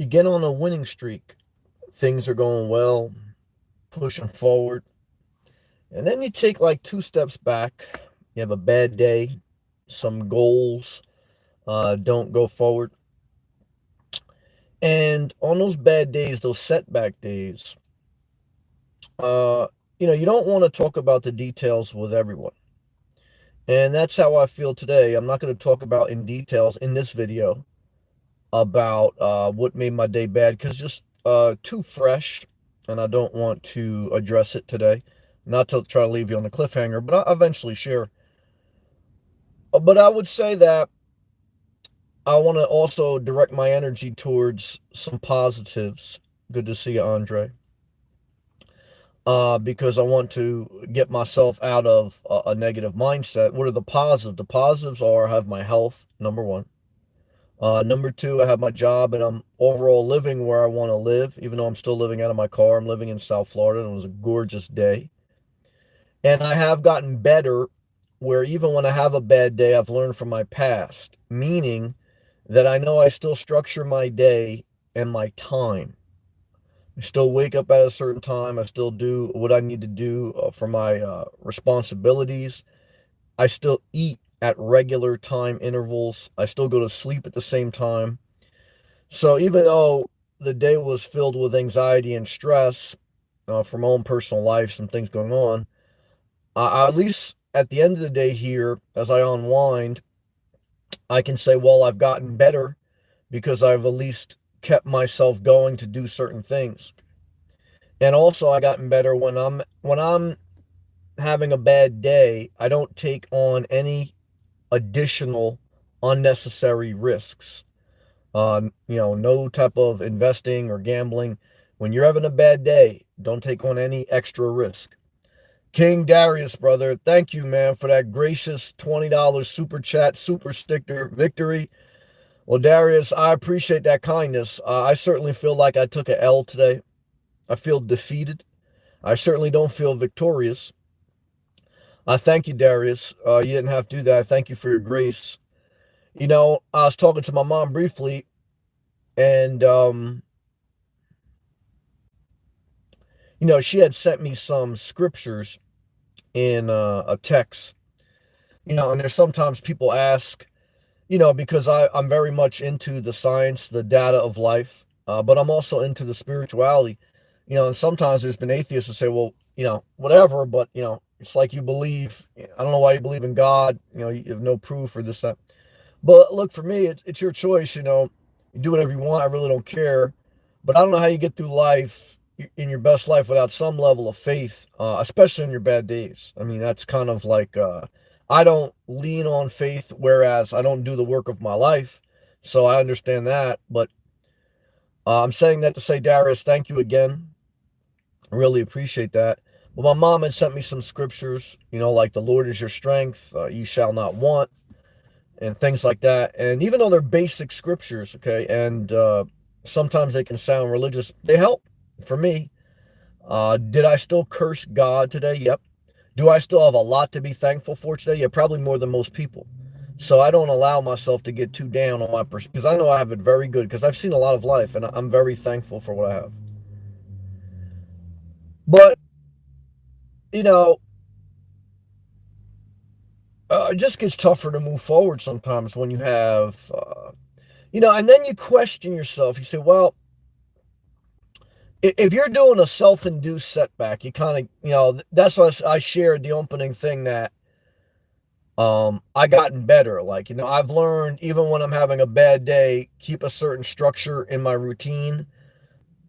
You get on a winning streak. Things are going well, pushing forward. And then you take like two steps back. You have a bad day, some goals don't go forward. And on those bad days, those setback days, uh, you don't want to talk about the details with everyone. And that's how I feel today. I'm not going to talk about in details in this video about what made my day bad because just too fresh, and I don't want to address it today. Not to try to leave you on a cliffhanger, but I'll eventually share. But I would say that I want to also direct my energy towards some positives. Good to see you, Andre. Because I want to get myself out of a negative mindset. What are the positives? The positives are I have my health, number one. Number two, I have my job and I'm overall living where I want to live, even though I'm still living out of my car. I'm living in South Florida and it was a gorgeous day. And I have gotten better where even when I have a bad day, I've learned from my past, meaning that I know I still structure my day and my time. I still wake up at a certain time. I still do what I need to do for my responsibilities. I still eat at regular time intervals. I still go to sleep at the same time. So even though the day was filled with anxiety and stress from my own personal life, some things going on, at least at the end of the day here, as I unwind, I can say, well, I've gotten better because I've at least kept myself going to do certain things. And also I gotten better when I'm having a bad day, I don't take on any additional unnecessary risks. No type of investing or gambling. When you're having a bad day, don't take on any extra risk. King Darius, brother, thank you, man, for that gracious $20 super chat, super sticker victory. Well, Darius, I appreciate that kindness. I certainly feel like I took a L today. I feel defeated. I certainly don't feel victorious. I thank you, Darius. You didn't have to do that. I thank you for your grace. I was talking to my mom briefly, and she had sent me some scriptures in a text. And there's sometimes people ask, because I'm very much into the science, the data of life, but I'm also into the spirituality. And sometimes there's been atheists that say, well, whatever, but it's like you believe. I don't know why you believe in God. You have no proof or this that. But look, for me, it's your choice. You do whatever you want. I really don't care. But I don't know how you get through life in your best life without some level of faith, especially in your bad days. I mean, that's kind of like I don't lean on faith, whereas I don't do the work of my life. So I understand that. But I'm saying that to say, Darius, thank you again. I really appreciate that. But my mom had sent me some scriptures, like the Lord is your strength, you shall not want, and things like that. And even though they're basic scriptures, okay, and sometimes they can sound religious, they help for me. Did I still curse God today? Yep. Do I still have a lot to be thankful for today? Yeah, probably more than most people. So I don't allow myself to get too down on my person because I know I have it very good because I've seen a lot of life and I'm very thankful for what I have. But, you know, it just gets tougher to move forward sometimes when you have, and then you question yourself. You say, well, if you're doing a self-induced setback, you kind of, that's why I shared the opening thing that I gotten better. Like, I've learned even when I'm having a bad day, keep a certain structure in my routine.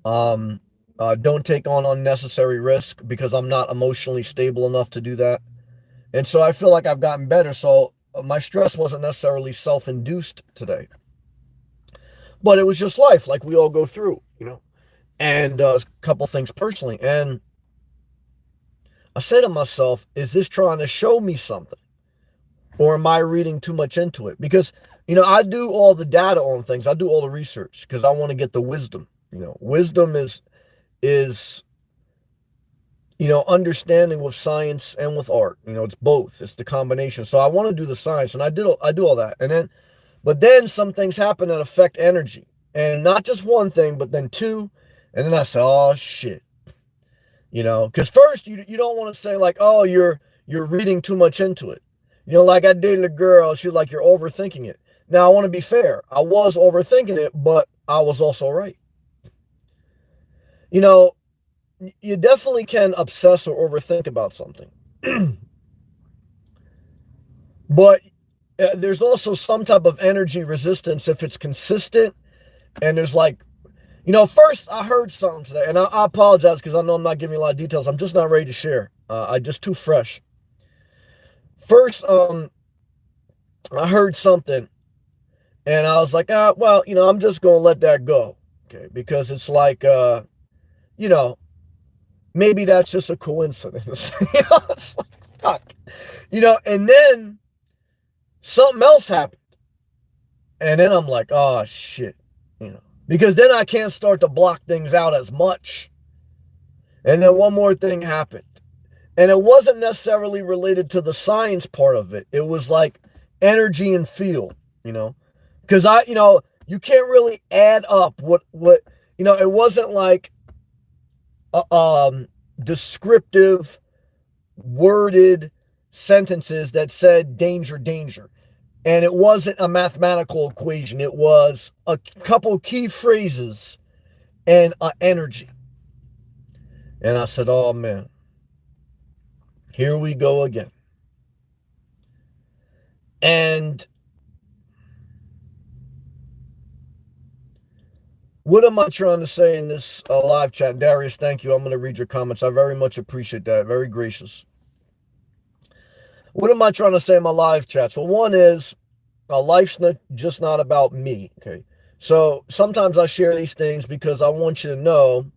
Don't take on unnecessary risk because I'm not emotionally stable enough to do that. And so I feel like I've gotten better. So my stress wasn't necessarily self-induced today, but it was just life, like we all go through, and a couple things personally. And I say to myself, is this trying to show me something? Or am I reading too much into it? Because, I do all the data on things. I do all the research because I want to get the wisdom. Wisdom is understanding with science and with art. It's both. It's the combination. So I want to do the science, and I do all that. But then some things happen that affect energy. And not just one thing, but then two. And then I said, oh shit. Because first you don't want to say like, oh, you're reading too much into it. Like I dated a girl, she was like, you're overthinking it. Now I want to be fair. I was overthinking it, but I was also right. You know, you definitely can obsess or overthink about something. But there's also some type of energy resistance if it's consistent and there's like, first I heard something today, and I apologize because I know I'm not giving you a lot of details. I'm just not ready to share. I just too fresh. First, I heard something, and I was like, well, I'm just gonna let that go, okay? Because it's like, you know, maybe that's just a coincidence. It's like, fuck. And then something else happened, and then I'm like, oh shit, because then I can't start to block things out as much. And then one more thing happened. And it wasn't necessarily related to the science part of it. It was like energy and feel, Because you can't really add up it wasn't like descriptive, worded sentences that said danger, danger. And it wasn't a mathematical equation. It was a couple key phrases and energy. And I said, oh man, here we go again. And what am I trying to say in this live chat? Darius, thank you. I'm going to read your comments. I very much appreciate that. Very gracious. What am I trying to say in my live chats? Well, one is life's just not about me. Okay. So sometimes I share these things because I want you to know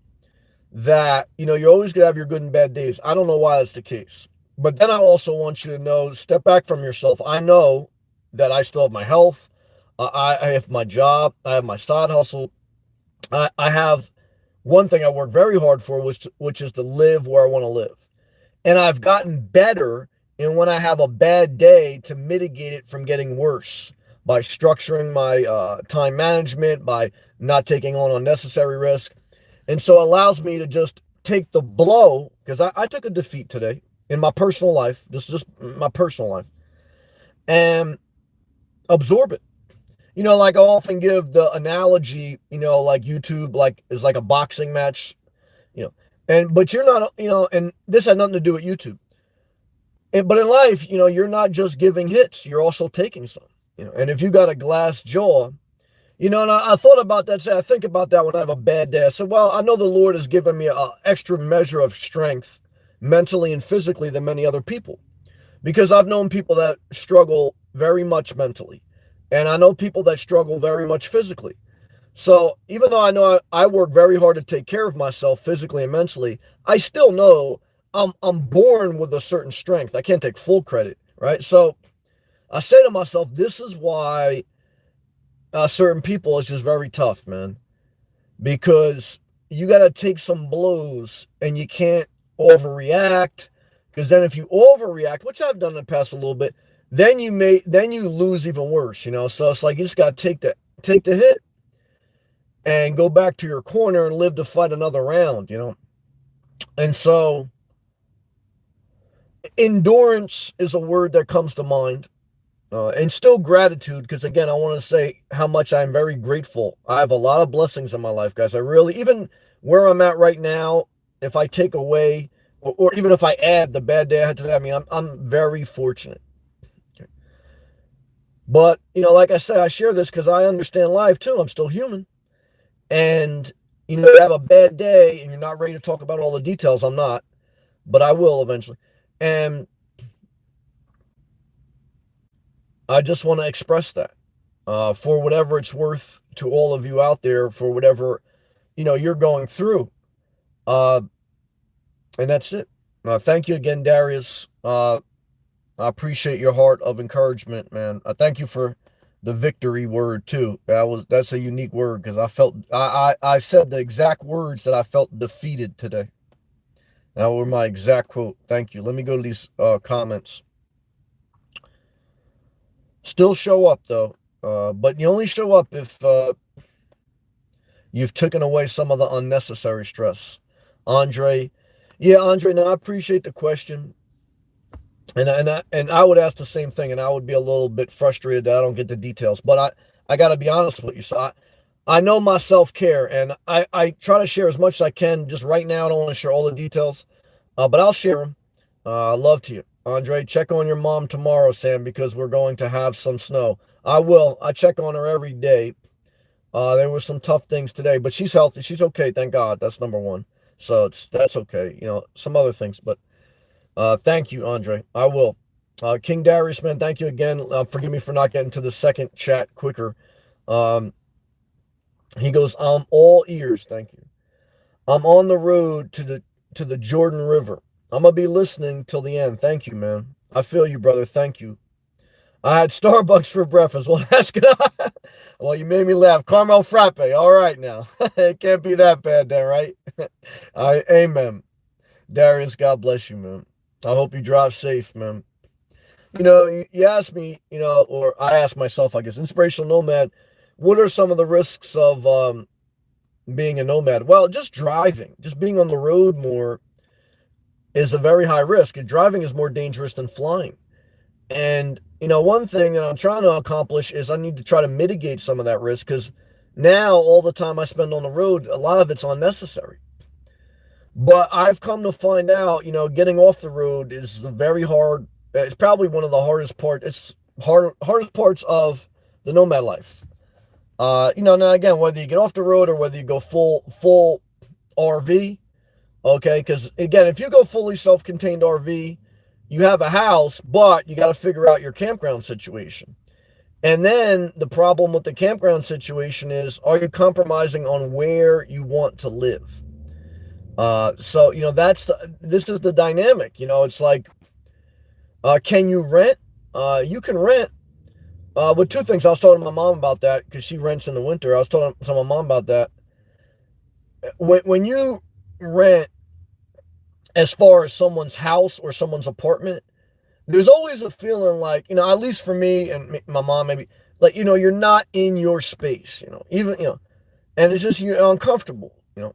that, you're always going to have your good and bad days. I don't know why that's the case. But then I also want you to know, step back from yourself. I know that I still have my health. I have my job. I have my side hustle. I have one thing I work very hard for, which is to live where I want to live. And I've gotten better in when I have a bad day to mitigate it from getting worse by structuring my time management, by not taking on unnecessary risk. And so it allows me to just take the blow, because I took a defeat today in my personal life, just my personal life, and absorb it. Like I often give the analogy, like YouTube, like is like a boxing match, but you're not, and this had nothing to do with YouTube. But in life, you're not just giving hits, you're also taking some, and if you got a glass jaw, and I thought about that. I think about that when I have a bad day. I said, well, I know the Lord has given me an extra measure of strength mentally and physically than many other people, because I've known people that struggle very much mentally. And I know people that struggle very much physically. So even though I know I work very hard to take care of myself physically and mentally, I still know I'm born with a certain strength. I can't take full credit, right? So I say to myself, this is why certain people is just very tough, man. Because you got to take some blows and you can't overreact. Because then if you overreact, which I've done in the past a little bit, then you lose even worse, So it's like you just got to take the hit and go back to your corner and live to fight another round, And so endurance is a word that comes to mind, and still gratitude, because again, I want to say how much I'm very grateful. I have a lot of blessings in my life, guys. I really, even where I'm at right now, if I take away or even if I add the bad day I had today, I mean, I'm very fortunate. But, like I said, I share this because I understand life too. I'm still human. And, you have a bad day and you're not ready to talk about all the details. I'm not, but I will eventually. And I just want to express that for whatever it's worth to all of you out there, for whatever, you're going through. And that's it. Thank you again, Darius. I appreciate your heart of encouragement, man. I thank you for the victory word too. That's a unique word, because I said the exact words that I felt defeated today. That were my exact quote. Thank you. Let me go to these comments. Still show up though, but you only show up if You've taken away some of the unnecessary stress. Andre, yeah, Andre, now I appreciate the question. And I would ask the same thing, and I would be a little bit frustrated that I don't get the details. But I got to be honest with you. So I know my self-care, and I try to share as much as I can. Just right now, I don't want to share all the details, but I'll share them. Love to you. Andre, check on your mom tomorrow, Sam, because we're going to have some snow. I will. I check on her every day. There were some tough things today, but she's healthy. She's okay, thank God. That's number one. So that's okay. You know, some other things, but thank you, Andre. I will. King Darius, man, thank you again. Forgive me for not getting to the second chat quicker. Um, he goes, I'm all ears. Thank you. I'm on the road to the Jordan River. I'm gonna be listening till the end. Thank you, man. I feel you, brother. Thank you. I had Starbucks for breakfast. Well, that's good. Well, you made me laugh. Caramel frappe. All right now. It can't be that bad then, right? Amen. Darius, God bless you, man. I hope you drive safe, man. You know, you asked me, you know, or I asked myself, I guess, inspirational nomad, what are some of the risks of being a nomad? Well, just driving, just being on the road more is a very high risk. And driving is more dangerous than flying. And, you know, one thing that I'm trying to accomplish is I need to try to mitigate some of that risk because now all the time I spend on the road, a lot of it's unnecessary. But I've come to find out, you know, getting off the road is a very hard. It's probably one of the hardest part. It's hardest parts of the nomad life. You know, now again, whether you get off the road or whether you go full RV, okay, because again, if you go fully self-contained RV, you have a house, but you got to figure out your campground situation. And then the problem with the campground situation is, are you compromising on where you want to live? So you know this is the dynamic. You know, it's like, can you rent? You can rent. With two things, I was talking to my mom about that because she rents in the winter. I was talking to my mom about that. When you rent, as far as someone's house or someone's apartment, there's always a feeling like, you know, at least for me and my mom, maybe, like, you know, you're not in your space. You know, even, you know, and it's just you're uncomfortable. You know.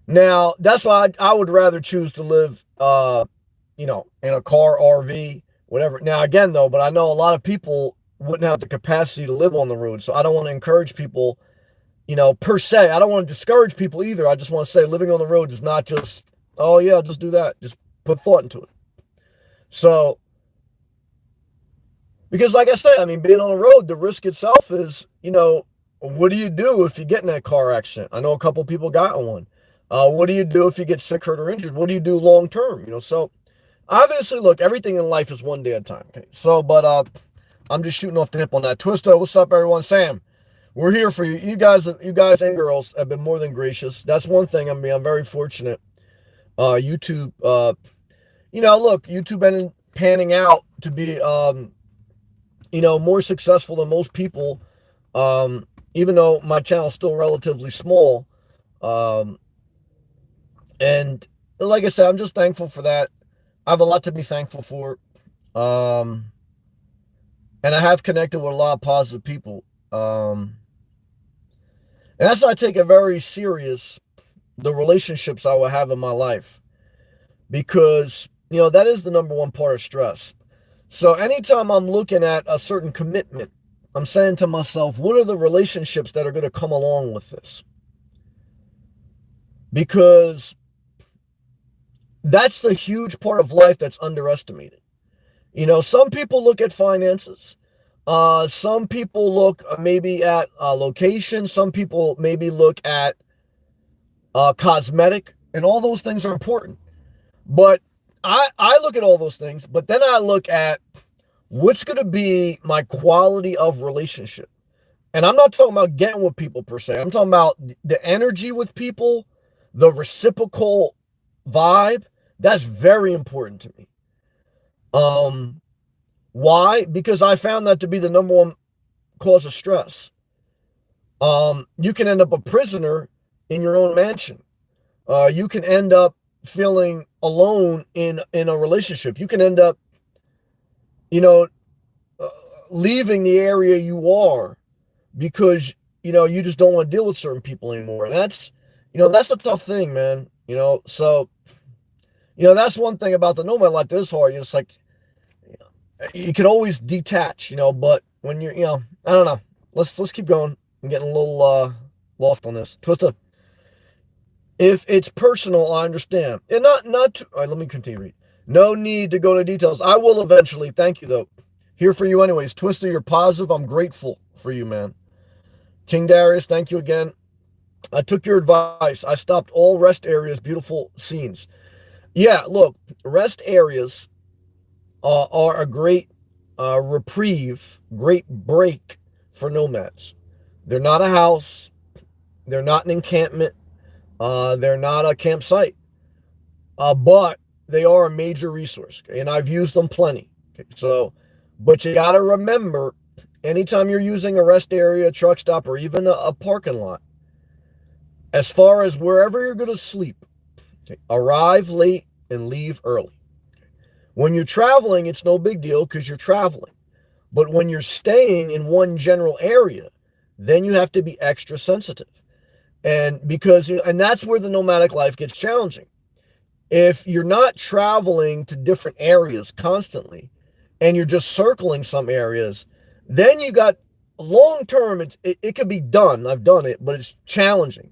Now, that's why I would rather choose to live, you know, in a car, RV, whatever. Now, again, though, but I know a lot of people wouldn't have the capacity to live on the road. So I don't want to encourage people, you know, per se. I don't want to discourage people either. I just want to say living on the road is not just, oh, yeah, just do that. Just put thought into it. So, because like I said, I mean, being on the road, the risk itself is, you know, what do you do if you get in that car accident? I know a couple people got in one. What do you do if you get sick, hurt, or injured? What do you do long term? You know, so obviously, look, everything in life is one day at a time. Okay? So, but I'm just shooting off the hip on that. Twisto, what's up, everyone? Sam, we're here for you. You guys and girls have been more than gracious. That's one thing. I mean, I'm very fortunate. YouTube, you know, look, YouTube been panning out to be, you know, more successful than most people. Even though my channel is still relatively small. And like I said, I'm just thankful for that. I have a lot to be thankful for. And I have connected with a lot of positive people. And that's why I take it very serious, the relationships I will have in my life. Because, you know, that is the number one part of stress. So anytime I'm looking at a certain commitment, I'm saying to myself, what are the relationships that are going to come along with this? Because that's the huge part of life that's underestimated. You know, some people look at finances. Some people look maybe at location. Some people maybe look at cosmetic, and all those things are important. But I look at all those things, but then I look at what's going to be my quality of relationship. And I'm not talking about getting with people per se. I'm talking about the energy with people, the reciprocal vibe. That's very important to me. Why? Because I found that to be the number one cause of stress. You can end up a prisoner in your own mansion. You can end up feeling alone in a relationship. You can end up, you know, leaving the area you are because you just don't want to deal with certain people anymore. And that's a tough thing, man. So, that's one thing about the nomad life that's hard. It's like, you can always detach, but when you're, I don't know. Let's keep going. I'm getting a little lost on this. Twister. If it's personal, I understand. And not all right, let me continue read. No need to go into details. I will eventually. Thank you, though. Here for you anyways. Twister, you're positive. I'm grateful for you, man. King Darius, thank you again. I took your advice. I stopped all rest areas, beautiful scenes. Yeah, look, rest areas are a great reprieve, great break for nomads. They're not a house. They're not an encampment. They're not a campsite. But they are a major resource, okay? And I've used them plenty. Okay? So, but you got to remember, anytime you're using a rest area, truck stop, or even a parking lot, as far as wherever you're going to sleep, okay, arrive late and leave early. When you're traveling, it's no big deal because you're traveling. But when you're staying in one general area, then you have to be extra sensitive. And that's where the nomadic life gets challenging. If you're not traveling to different areas constantly and you're just circling some areas, then you got long term, it could be done. I've done it, but it's challenging.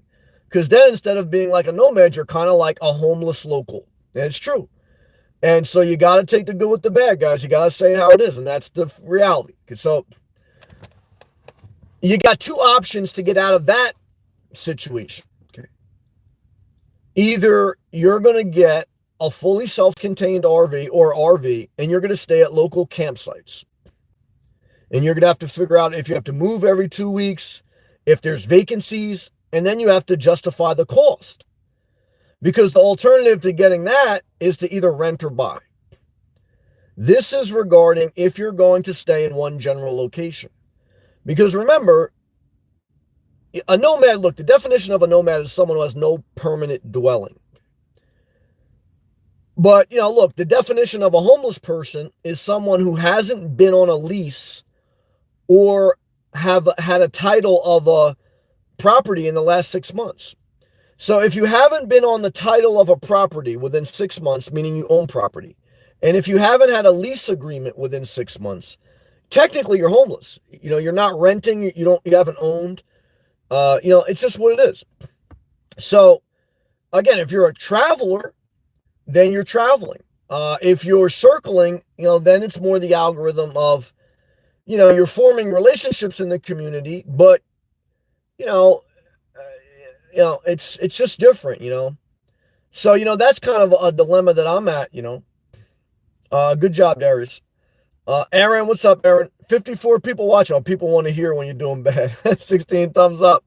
Because then instead of being like a nomad, you're kind of like a homeless local. And it's true. And so you got to take the good with the bad, guys. You got to say how it is. And that's the reality. So you got two options to get out of that situation. Okay. Either you're going to get a fully self-contained RV or RV, and you're going to stay at local campsites. And you're going to have to figure out if you have to move every 2 weeks, if there's vacancies, and then you have to justify the cost. Because the alternative to getting that is to either rent or buy. This is regarding if you're going to stay in one general location. Because remember, a nomad, look, the definition of a nomad is someone who has no permanent dwelling. But, look, the definition of a homeless person is someone who hasn't been on a lease or have had a title of a property in the last 6 months. So if you haven't been on the title of a property within 6 months, meaning you own property, and if you haven't had a lease agreement within 6 months, technically you're homeless. You're not renting, you haven't owned. It's just what it is. So again, if you're a traveler, then you're traveling. If you're circling, then it's more the algorithm of, you're forming relationships in the community, but it's just different, So, that's kind of a dilemma that I'm at, Good job, Darius. Aaron, what's up, Aaron? 54 people watching. People want to hear when you're doing bad. 16 thumbs up.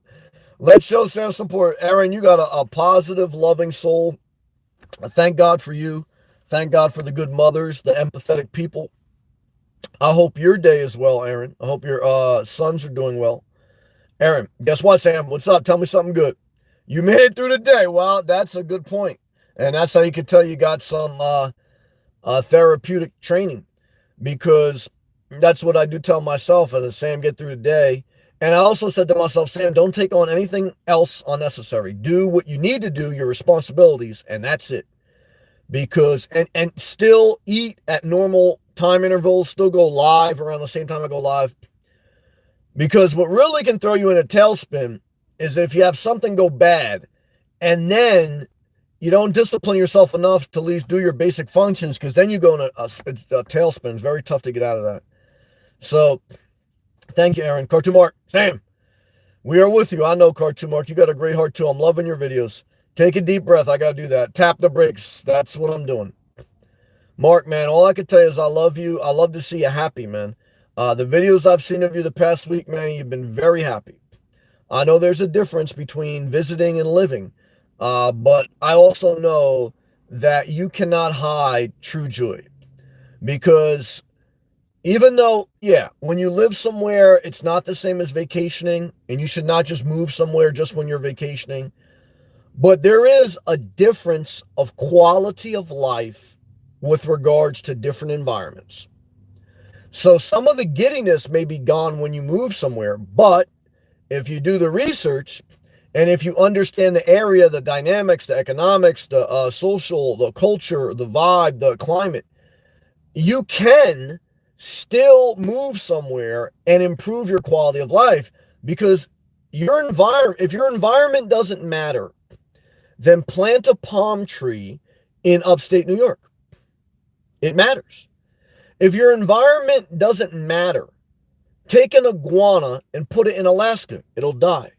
Let's show Sam support. Aaron, you got a positive, loving soul. Thank God for you. Thank God for the good mothers, the empathetic people. I hope your day is well, Aaron. I hope your sons are doing well. Aaron, guess what, Sam? What's up? Tell me something good. You made it through the day. Well, that's a good point. And that's how you can tell you got some therapeutic training, because that's what I do tell myself as Sam, get through the day. And I also said to myself, Sam, don't take on anything else unnecessary. Do what you need to do, your responsibilities, and that's it. Because, and still eat at normal time intervals, still go live around the same time I go live. Because what really can throw you in a tailspin is if you have something go bad and then you don't discipline yourself enough to at least do your basic functions, because then you go in a tailspin. It's very tough to get out of that. So, thank you, Aaron. Cartoon Mark, Sam, we are with you. I know, Cartoon Mark, you got a great heart too. I'm loving your videos. Take a deep breath. I got to do that. Tap the brakes. That's what I'm doing. Mark, man, all I can tell you is I love you. I love to see you happy, man. The videos I've seen of you the past week, man, you've been very happy. I know there's a difference between visiting and living, but I also know that you cannot hide true joy. Because even though, when you live somewhere, it's not the same as vacationing, and you should not just move somewhere just when you're vacationing. But there is a difference of quality of life with regards to different environments. So some of the giddiness may be gone when you move somewhere, but if you do the research, and if you understand the area, the dynamics, the economics, the social, the culture, the vibe, the climate, you can still move somewhere and improve your quality of life, because your environment, if your environment doesn't matter, then plant a palm tree in upstate New York. It matters. If your environment doesn't matter, take an iguana and put it in Alaska. It'll die.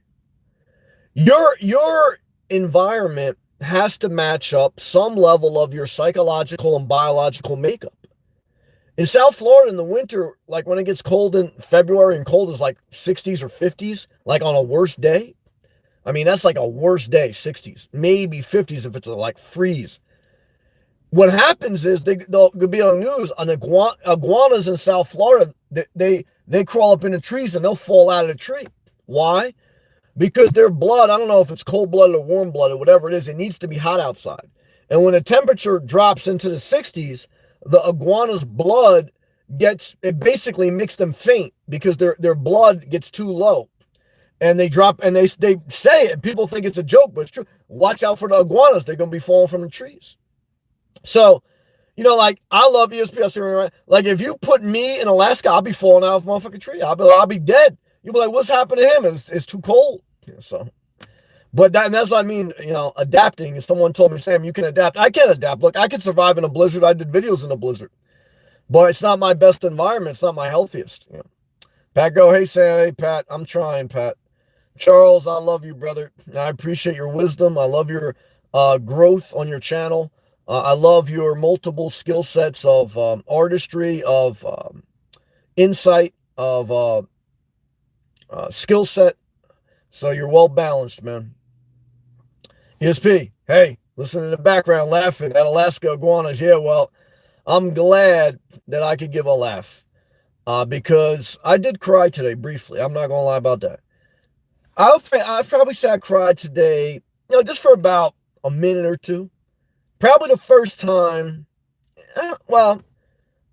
Your environment has to match up some level of your psychological and biological makeup. In South Florida in the winter, like when it gets cold in February, and cold is like 60s or 50s, like on a worst day. I mean, that's like a worst day, 60s, maybe 50s if it's like freeze. What happens is they'll be on the news, iguanas in South Florida, they crawl up into trees and they'll fall out of the tree. Why? Because their blood, I don't know if it's cold-blooded or warm-blooded, whatever it is, it needs to be hot outside. And when the temperature drops into the 60s, the iguana's blood it basically makes them faint because their blood gets too low. And they drop, and they say it, people think it's a joke, but it's true. Watch out for the iguanas. They're going to be falling from the trees. So, like, I love ESP. Like, if you put me in Alaska, I'll be falling out of a motherfucking tree. I'll be dead. You'll be like, what's happened to him? It's too cold. So, but that's what I mean, adapting. If someone told me, Sam, you can adapt. I can adapt. Look, I can survive in a blizzard. I did videos in a blizzard. But it's not my best environment. It's not my healthiest. Pat, go, hey, Sam. Hey, Pat. I'm trying, Pat. Charles, I love you, brother. I appreciate your wisdom. I love your growth on your channel. I love your multiple skill sets of artistry, of insight, of skill set. So you're well balanced, man. ESP, hey, listen in the background laughing at Alaska iguanas. Yeah, well, I'm glad that I could give a laugh because I did cry today briefly. I'm not going to lie about that. I'll probably say I cried today, just for about a minute or two. Probably the first time. Well,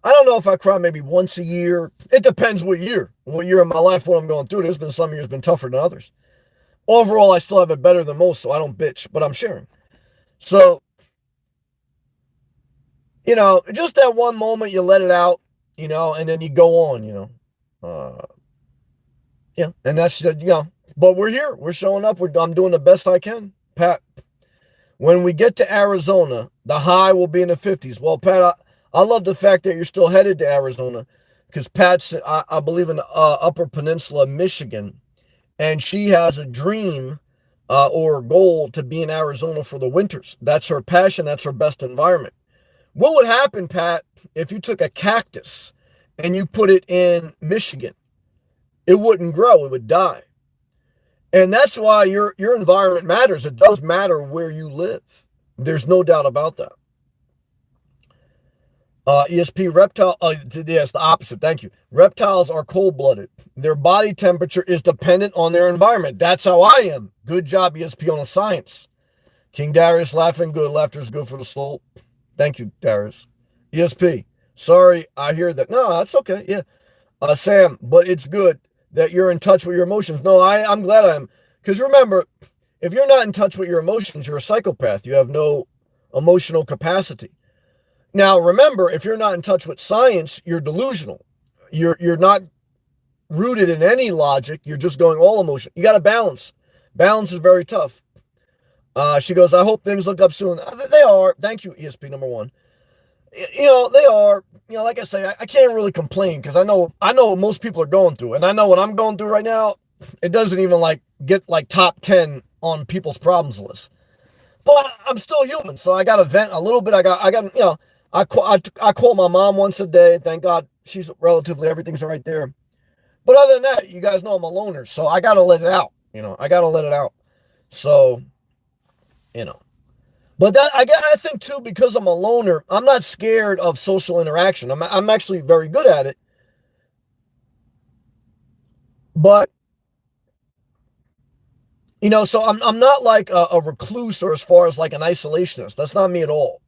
I don't know if I cry maybe once a year. It depends what year in my life, what I'm going through. There's been some years been tougher than others. Overall, I still have it better than most, so I don't bitch, but I'm sharing. So, just that one moment you let it out, and then you go on, and that's, but we're here. We're showing up. I'm doing the best I can. Pat, when we get to Arizona, the high will be in the 50s. Well, Pat, I love the fact that you're still headed to Arizona, because Pat's, I believe, in the Upper Peninsula, Michigan, and she has a dream or goal to be in Arizona for the winters. That's her passion. That's her best environment. What would happen, Pat, if you took a cactus and you put it in Michigan? It wouldn't grow. It would die. And that's why your environment matters. It does matter where you live. There's no doubt about that. ESP reptile, yes, the opposite. Thank you. Reptiles are cold-blooded. Their body temperature is dependent on their environment. That's how I am. Good job, ESP, on the science. King Darius laughing good. Laughter's good for the soul. Thank you, Darius. ESP, sorry, I hear that. No, that's okay. Yeah. Sam, but it's good that you're in touch with your emotions. No, I'm glad I am. Because remember, if you're not in touch with your emotions, you're a psychopath. You have no emotional capacity. Now, remember, if you're not in touch with science, you're delusional. You're not rooted in any logic. You're just going all emotion. You got to balance. Balance is very tough. She goes, I hope things look up soon. They are. Thank you, ESP number one. They are. Like I say, I can't really complain because I know what most people are going through. And I know what I'm going through right now. It doesn't even get top 10 on people's problems list. But I'm still human, so I got to vent a little bit. I call my mom once a day. Thank God she's relatively, everything's right there. But other than that, you guys know I'm a loner, so I got to let it out. I got to let it out. So, But that I think too, because I'm a loner, I'm not scared of social interaction. I'm actually very good at it. But so I'm not like a recluse or as far as like an isolationist. That's not me at all.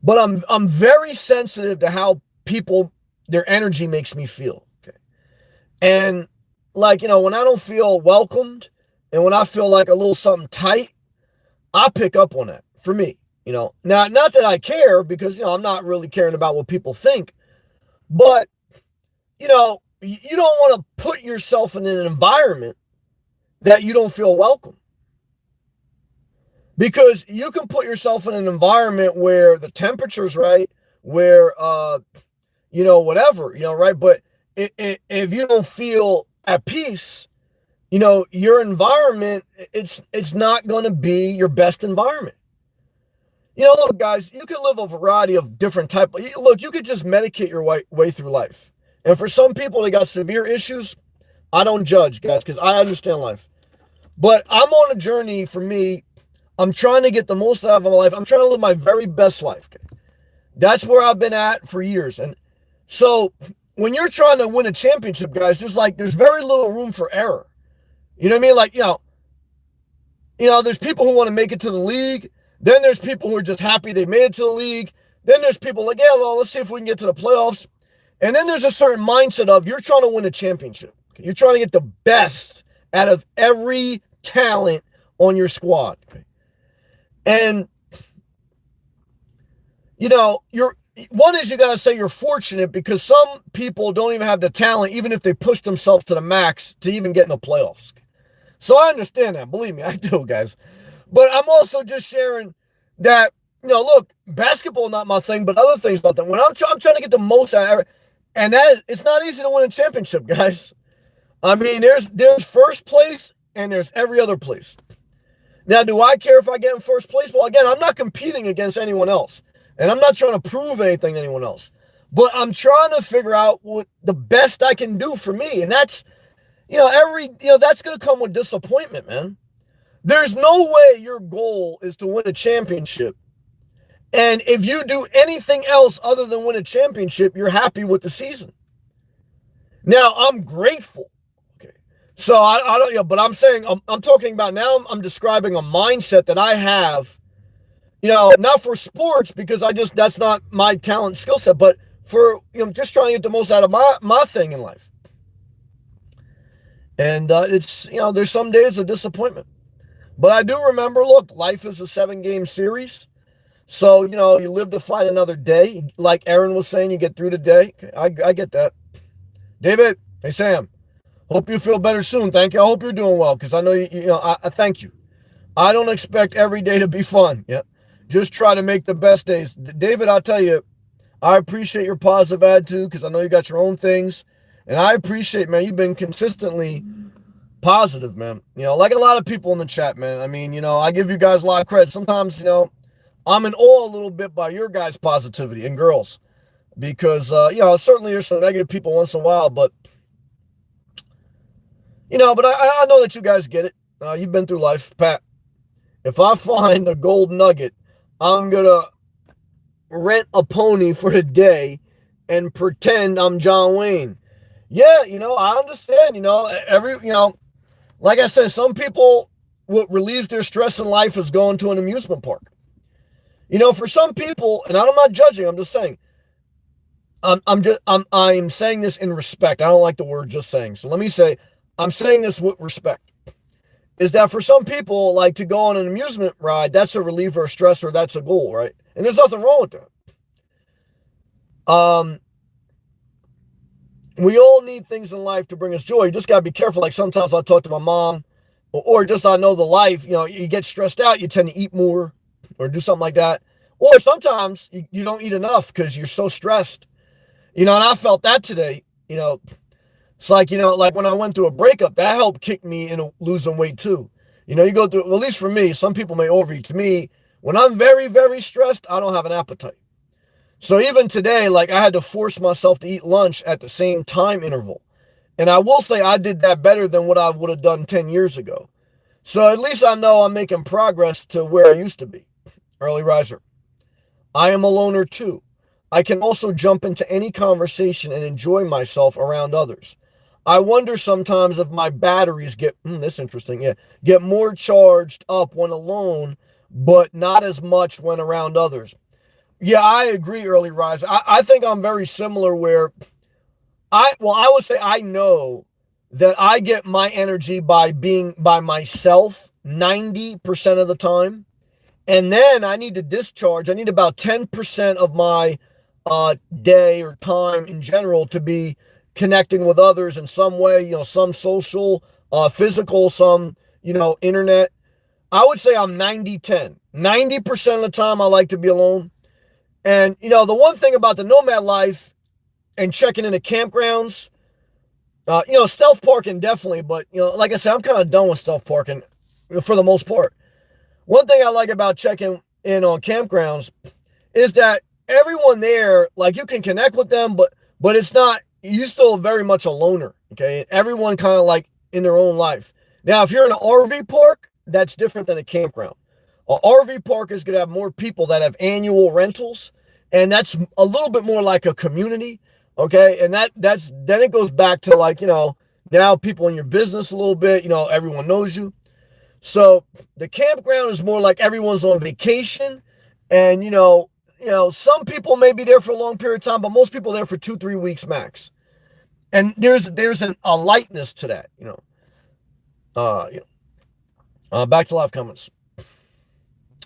But I'm very sensitive to how people, their energy makes me feel. Okay. And like, when I don't feel welcomed and when I feel like a little something tight, I pick up on that for me. Now, not that I care because, I'm not really caring about what people think, but, you don't want to put yourself in an environment that you don't feel welcome. Because you can put yourself in an environment where the temperature's right, where, whatever, right? But if you don't feel at peace, your environment, it's not going to be your best environment. Look, guys, you can live a variety of different types. Look, you could just medicate your way through life. And for some people, they got severe issues. I don't judge, guys, because I understand life. But I'm on a journey for me. I'm trying to get the most out of my life. I'm trying to live my very best life. That's where I've been at for years. And so when you're trying to win a championship, guys, there's very little room for error. You know what I mean? Like, there's people who want to make it to the league. Then there's people who are just happy they made it to the league. Then there's people like, yeah, well, let's see if we can get to the playoffs. And then there's a certain mindset of you're trying to win a championship. You're trying to get the best out of every talent on your squad. And, one is you got to say you're fortunate because some people don't even have the talent, even if they push themselves to the max to even get in the playoffs. So I understand that. Believe me, I do, guys. But I'm also just sharing that, look, basketball not my thing, but other things about that. When I'm trying to get the most out of it, and it's not easy to win a championship, guys. I mean, there's first place and there's every other place. Now, do I care if I get in first place? Well, again, I'm not competing against anyone else. And I'm not trying to prove anything to anyone else. But I'm trying to figure out what the best I can do for me. And that's, that's going to come with disappointment, man. There's no way your goal is to win a championship. And if you do anything else other than win a championship, you're happy with the season. Now, I'm grateful. Okay. So I don't, but I'm saying, I'm talking about now, I'm describing a mindset that I have, not for sports because that's not my talent skill set, but for, just trying to get the most out of my thing in life. And it's, there's some days of disappointment. But I do remember, look, life is a 7-game series. So, you live to fight another day. Like Aaron was saying, you get through the day. Okay, I get that. David, hey, Sam, hope you feel better soon. Thank you. I hope you're doing well because I know, I thank you. I don't expect every day to be fun. Yeah. Just try to make the best days. David, I'll tell you, I appreciate your positive attitude because I know you got your own things. And I appreciate, man, you've been consistently positive, man. Like a lot of people in the chat, man. I mean, I give you guys a lot of credit. Sometimes, I'm in awe a little bit by your guys' positivity and girls because, certainly there's some negative people once in a while, but, but I know that you guys get it. You've been through life. Pat, if I find a gold nugget, I'm going to rent a pony for the day and pretend I'm John Wayne. Yeah, I understand, like I said, some people, what relieves their stress in life is going to an amusement park. For some people, and I'm not judging, I'm just saying, I'm saying this in respect. I don't like the word just saying. So let me say, I'm saying this with respect. Is that for some people, like to go on an amusement ride, that's a reliever of stress or that's a goal, right? And there's nothing wrong with that. We all need things in life to bring us joy. You just got to be careful. Like sometimes I talk to my mom or just I know the life, you get stressed out, you tend to eat more or do something like that. Or sometimes you don't eat enough because you're so stressed. And I felt that today, it's like, like when I went through a breakup, that helped kick me into losing weight too. You go through, well, at least for me, some people may overeat. To me, when I'm very, very stressed, I don't have an appetite. So even today, like I had to force myself to eat lunch at the same time interval. And I will say I did that better than what I would have done 10 years ago. So at least I know I'm making progress to where I used to be. Early riser. I am a loner too. I can also jump into any conversation and enjoy myself around others. I wonder sometimes if my batteries get, that's interesting, get more charged up when alone, but not as much when around others. Yeah, I agree, early riser. I think I'm very similar where I would say I know that I get my energy by being by myself 90% of the time. And then I need to discharge. I need about 10% of my day or time in general to be connecting with others in some way, some social, physical, some, internet. I would say I'm 90-10. 90% of the time I like to be alone. And, the one thing about the nomad life and checking into campgrounds, stealth parking definitely, but, like I said, I'm kind of done with stealth parking for the most part. One thing I like about checking in on campgrounds is that everyone there, like you can connect with them, but it's not, you still very much a loner, okay? Everyone kind of like in their own life. Now, if you're in an RV park, that's different than a campground. An RV park is going to have more people that have annual rentals, and that's a little bit more like a community, okay? And then it goes back to like, now people in your business a little bit, everyone knows you. So the campground is more like everyone's on vacation, and some people may be there for a long period of time, but most people are there for 2-3 weeks max. And there's a lightness to that, back to live comments.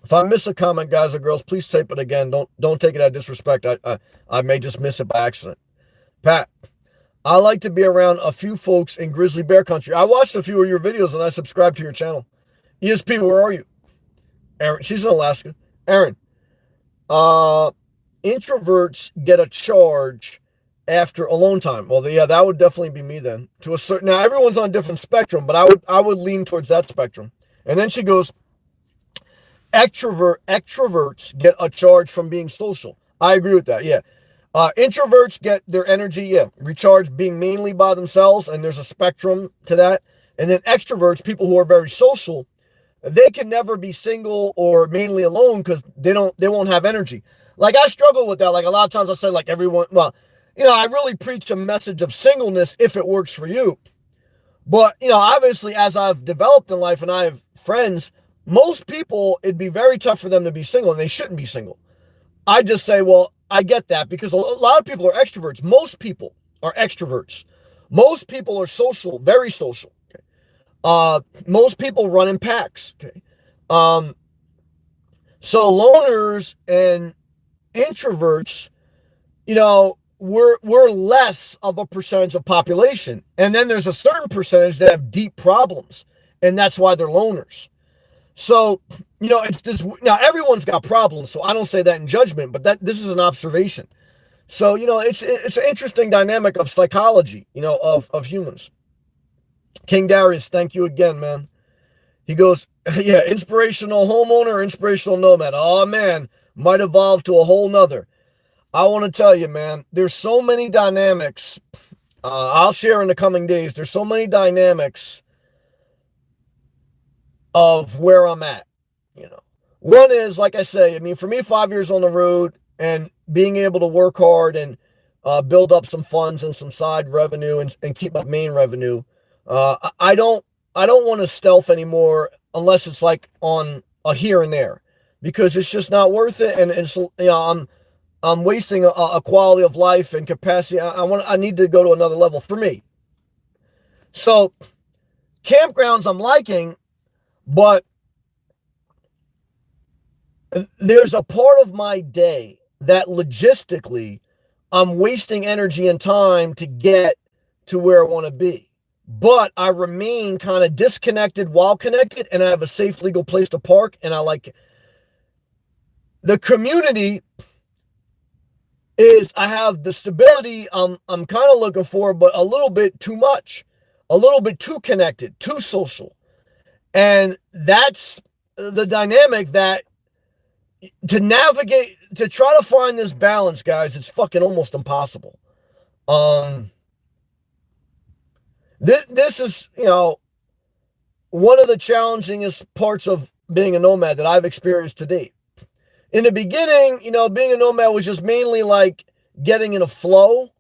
If I miss a comment, guys or girls, please tape it again. Don't take it as disrespect. I may just miss it by accident. Pat, I like to be around a few folks in grizzly bear country. I watched a few of your videos and I subscribed to your channel. ESP, where are you? Aaron, she's in Alaska. Aaron, introverts get a charge after alone time. Well, yeah, that would definitely be me then. To a certain, now everyone's on a different spectrum, but I would lean towards that spectrum. And then she goes, extroverts get a charge from being social. I agree with that. Yeah. Introverts get their energy, recharged being mainly by themselves, and there's a spectrum to that. And then extroverts, people who are very social, they can never be single or mainly alone because they won't have energy. Like I struggle with that. Like a lot of times I say like everyone, well, I really preach a message of singleness if it works for you. But, obviously as I've developed in life and I have friends, most people, it'd be very tough for them to be single and they shouldn't be single. I just say, well, I get that because a lot of people are extroverts. Most people are extroverts. Most people are social, very social. Okay? Most people run in packs. Okay. So loners and introverts, we're less of a percentage of population. And then there's a certain percentage that have deep problems. And that's why they're loners. So, it's this, now everyone's got problems. So I don't say that in judgment, but this is an observation. So, it's an interesting dynamic of psychology, of humans. King Darius, thank you again, man. He goes, yeah, inspirational homeowner, inspirational nomad. Oh man, might evolve to a whole nother. I want to tell you, man, there's so many dynamics. I'll share in the coming days. There's so many dynamics of where I'm at. One is, like I say, for me, 5 years on the road and being able to work hard and build up some funds and some side revenue and keep my main revenue. I don't want to stealth anymore unless it's like on a here and there, because it's just not worth it. And it's, I'm wasting a quality of life and capacity. I need to go to another level for me. So campgrounds I'm liking, but there's a part of my day that logistically I'm wasting energy and time to get to where I want to be. But I remain kind of disconnected while connected, and I have a safe, legal place to park, and I like it. The community is, I have the stability I'm kind of looking for, but a little bit too much, a little bit too connected, too social. And that's the dynamic that to navigate, to try to find this balance, guys, it's fucking almost impossible. This is, one of the challengingest parts of being a nomad that I've experienced to date. In the beginning, being a nomad was just mainly like getting in a flow,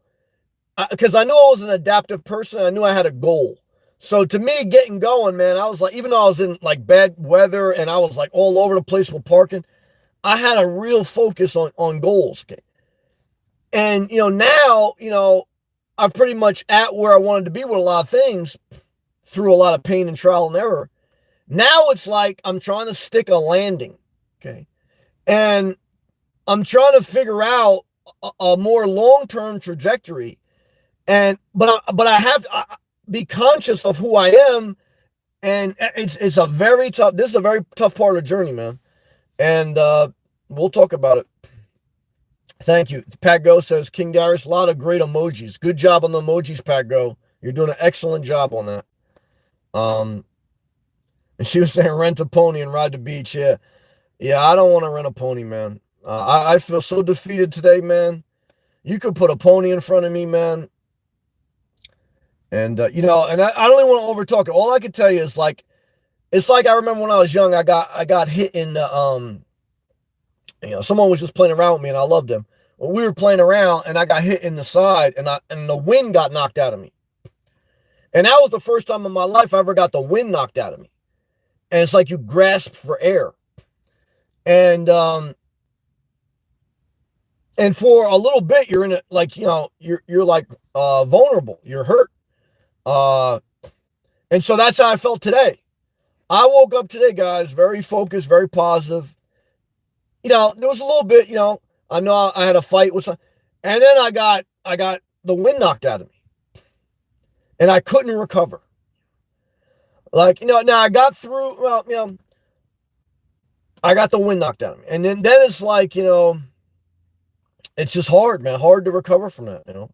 because I knew I was an adaptive person. I knew I had a goal. So to me, getting going, man, I was like, even though I was in like bad weather and I was like all over the place with parking, I had a real focus on goals. Okay. And, now, I'm pretty much at where I wanted to be with a lot of things through a lot of pain and trial and error. Now it's like I'm trying to stick a landing, okay? And I'm trying to figure out a more long-term trajectory. But I have to be conscious of who I am, and it's a very tough. This is a very tough part of the journey, man. And we'll talk about it. Thank you. Pat Go says, King Darius, a lot of great emojis. Good job on the emojis, Pat Go. You're doing an excellent job on that. And she was saying rent a pony and ride the beach. Yeah. Yeah, I don't want to rent a pony, man. I feel so defeated today, man. You could put a pony in front of me, man. And, you know, and I don't even want to overtalk it. All I can tell you is like, it's like I remember when I was young, I got hit in the, you know, someone was just playing around with me and I loved him. Well, we were playing around and I got hit in the side and the wind got knocked out of me. And that was the first time in my life I ever got the wind knocked out of me. And it's like you grasp for air. And for a little bit, you're in it, like, you know, you're like vulnerable, you're hurt. And so that's how I felt today. I woke up today, guys, very focused, very positive. You know, there was a little bit, you know, I know I had a fight with some, and then I got the wind knocked out of me. And I couldn't recover. Like, you know, now I got through, well, you know, I got the wind knocked out of me. And then it's like, you know, it's just hard, man. Hard to recover from that, you know.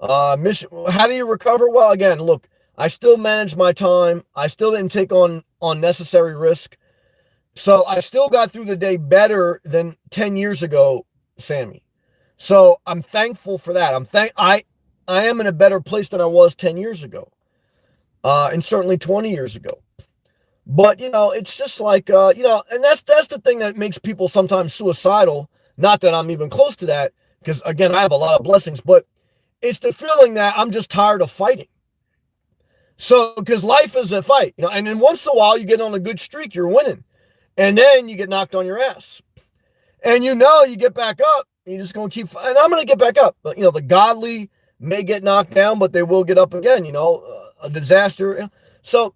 How do you recover? Well, again, look, I still managed my time. I still didn't take on unnecessary risk. So I still got through the day better than 10 years ago, Sammy. So I'm thankful for that. I am in a better place than I was 10 years ago. And certainly 20 years ago. But, you know, it's just like, you know, and that's the thing that makes people sometimes suicidal. Not that I'm even close to that, because, again, I have a lot of blessings, but it's the feeling that I'm just tired of fighting. So, because life is a fight, you know, and then once in a while you get on a good streak, you're winning. And then you get knocked on your ass. And you know, you get back up, you're just going to keep, and I'm going to get back up. But, you know, the godly may get knocked down, but they will get up again, you know, a disaster. So,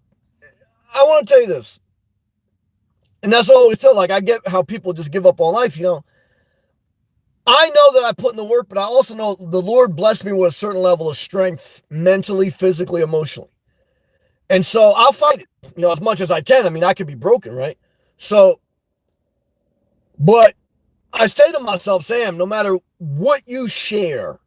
I want to tell you this. And that's what I always tell, like, I get how people just give up on life, you know. I know that I put in the work, but I also know the Lord blessed me with a certain level of strength, mentally, physically, emotionally. And so I'll fight it, you know, as much as I can. I mean, I could be broken, right? So, but I say to myself, Sam, no matter what you share,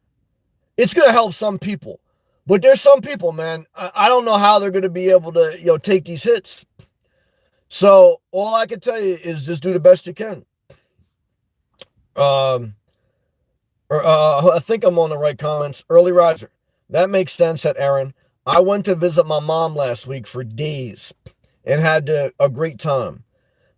it's going to help some people. But there's some people, man, I don't know how they're going to be able to, you know, take these hits. So all I can tell you is just do the best you can. I think I'm on the right comments. Early riser. That makes sense, said Aaron. I went to visit my mom last week for days and had a great time.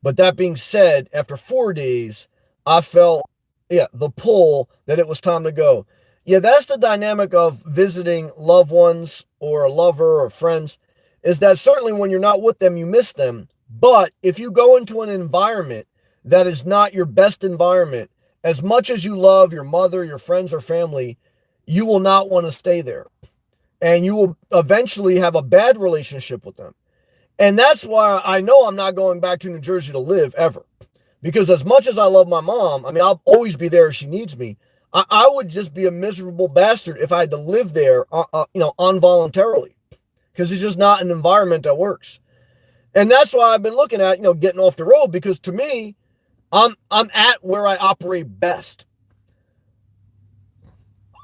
But that being said, after 4 days, I felt, the pull that it was time to go. Yeah, that's the dynamic of visiting loved ones or a lover or friends, is that certainly when you're not with them, you miss them. But if you go into an environment that is not your best environment, as much as you love your mother, your friends, or family, you will not want to stay there. And you will eventually have a bad relationship with them. And that's why I know I'm not going back to New Jersey to live ever. Because as much as I love my mom, I mean, I'll always be there if she needs me. I would just be a miserable bastard if I had to live there, involuntarily. Because it's just not an environment that works. And that's why I've been looking at, getting off the road. Because to me, I'm at where I operate best.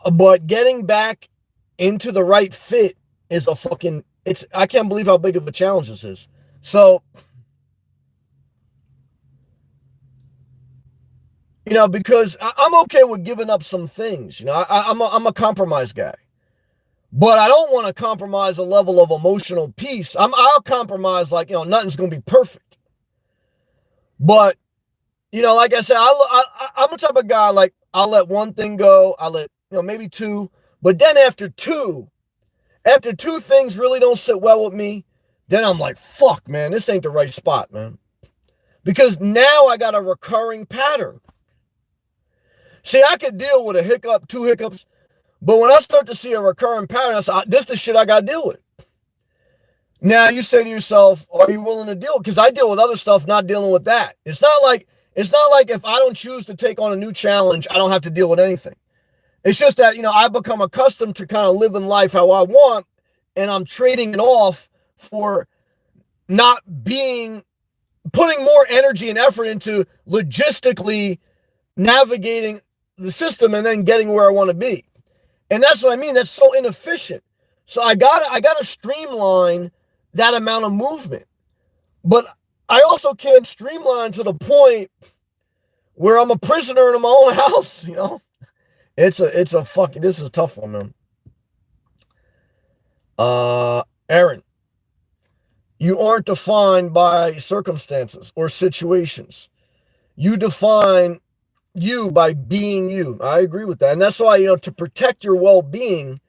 But getting back into the right fit is I can't believe how big of a challenge this is. So, because I'm okay with giving up some things. I'm a compromise guy. But I don't want to compromise a level of emotional peace. I'll compromise nothing's going to be perfect. But, like I said, I'm the type of guy, I'll let one thing go. I'll let, maybe two. But then after two things really don't sit well with me, then I'm like, fuck, man, this ain't the right spot, man. Because now I got a recurring pattern. See, I could deal with a hiccup, two hiccups, But when I start to see a recurring pattern, I say, this is the shit I got to deal with. Now you say to yourself, are you willing to deal? Because I deal with other stuff, not dealing with that. It's not like if I don't choose to take on a new challenge, I don't have to deal with anything. It's just that, I've become accustomed to kind of living life how I want, and I'm trading it off for not putting more energy and effort into logistically navigating the system and then getting where I want to be. And that's what I mean. That's so inefficient. So I gotta streamline that amount of movement. But I also can't streamline to the point where I'm a prisoner in my own house, This is a tough one, man. Aaron, you aren't defined by circumstances or situations. You define you by being you. I agree with that. And that's why, to protect your well-being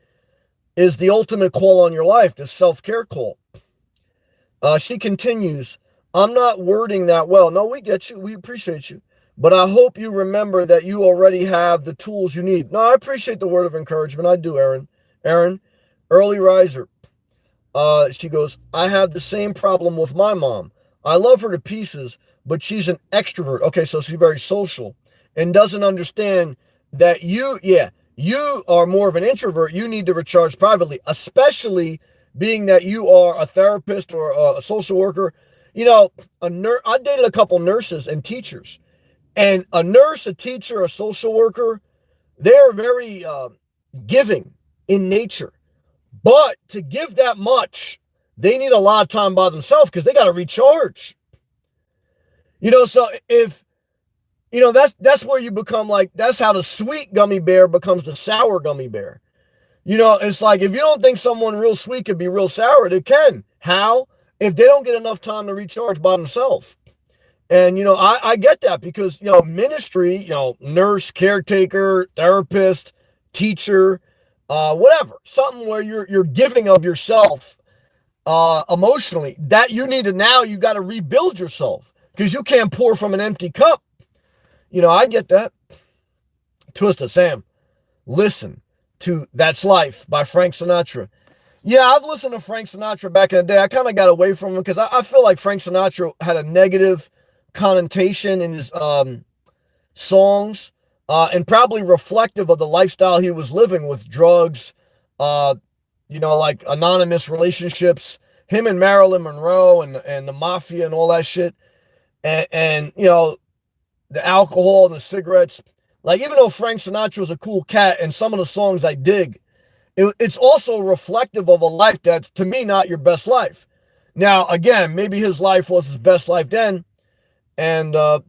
is the ultimate call on your life, the self-care call. She continues, I'm not wording that well. No, we get you. We appreciate you. But I hope you remember that you already have the tools you need. No, I appreciate the word of encouragement. I do, Aaron. Aaron, early riser. She goes, I have the same problem with my mom. I love her to pieces, but she's an extrovert. Okay, so she's very social and doesn't understand that you are more of an introvert. You need to recharge privately, especially being that you are a therapist or a social worker. I dated a couple nurses and teachers, and a nurse, a teacher, a social worker, they're very giving in nature. But to give that much, they need a lot of time by themselves because they got to recharge. So if, that's where you become that's how the sweet gummy bear becomes the sour gummy bear. It's like if you don't think someone real sweet could be real sour, they can. How? If they don't get enough time to recharge by themselves. And, I get that because, ministry, nurse, caretaker, therapist, teacher, whatever, something where you're giving of yourself emotionally, that you got to rebuild yourself because you can't pour from an empty cup. I get that. Twista, Sam, listen to That's Life by Frank Sinatra. Yeah, I've listened to Frank Sinatra back in the day. I kind of got away from him because I feel like Frank Sinatra had a negative connotation in his songs, and probably reflective of the lifestyle he was living with drugs, like anonymous relationships, him and Marilyn Monroe and the mafia and all that shit. And the alcohol and the cigarettes. Like, even though Frank Sinatra was a cool cat and some of the songs I dig, it's also reflective of a life that's, to me, not your best life. Now, again, maybe his life was his best life then. And, but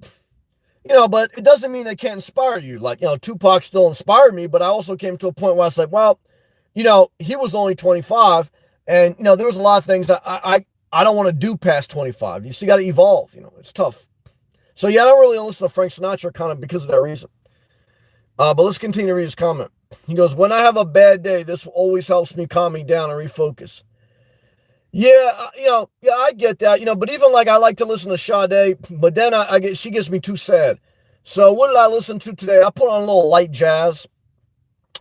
it doesn't mean they can't inspire you. Like, Tupac still inspired me, but I also came to a point where I was like, well, he was only 25. And, there was a lot of things that I don't want to do past 25. You still got to evolve. It's tough. So, yeah, I don't really listen to Frank Sinatra kind of because of that reason. But let's continue to read his comment. He goes, when I have a bad day, this always helps me calm me down and refocus. Yeah, I get that, but even I like to listen to Sade, but then she gets me too sad. So what did I listen to today? I put on a little light jazz.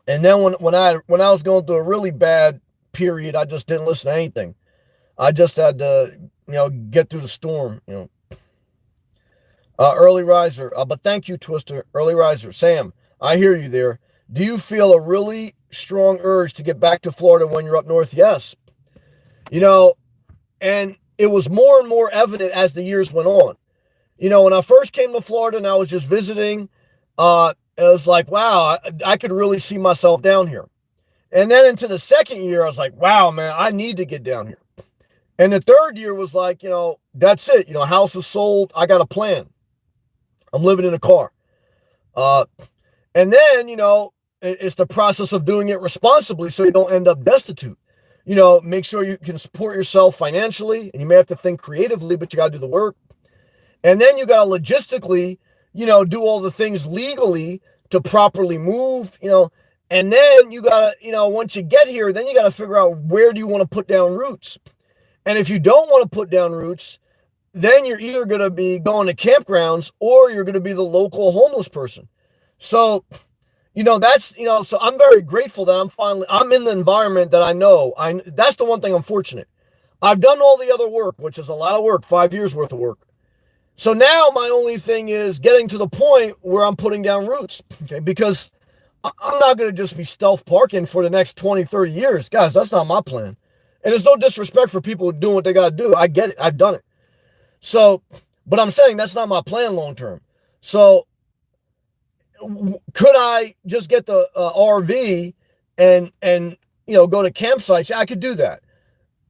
And then when I was going through a really bad period, I just didn't listen to anything. I just had to, get through the storm, Early riser. But thank you, Twister. Early riser. Sam, I hear you there. Do you feel a really strong urge to get back to Florida when you're up north? Yes. And it was more and more evident as the years went on. When I first came to Florida and I was just visiting, it was like, wow, I could really see myself down here. And then into the second year, I was like, wow, man, I need to get down here. And the third year was like, that's it. House is sold. I got a plan. I'm living in a car. And then, it's the process of doing it responsibly so you don't end up destitute. Make sure you can support yourself financially, and you may have to think creatively, but you got to do the work. And then you got to logistically, do all the things legally to properly move, and then you got to, once you get here, then you got to figure out where do you want to put down roots. And if you don't want to put down roots, then you're either going to be going to campgrounds or you're going to be the local homeless person. So, that's, so I'm very grateful that I'm in the environment that I know. That's the one thing I'm fortunate. I've done all the other work, which is a lot of work, 5 years worth of work. So now my only thing is getting to the point where I'm putting down roots, okay? Because I'm not going to just be stealth parking for the next 20, 30 years. Guys, that's not my plan. And there's no disrespect for people doing what they got to do. I get it. I've done it. So, but I'm saying that's not my plan long term. So could I just get the RV and go to campsites? Yeah, I could do that.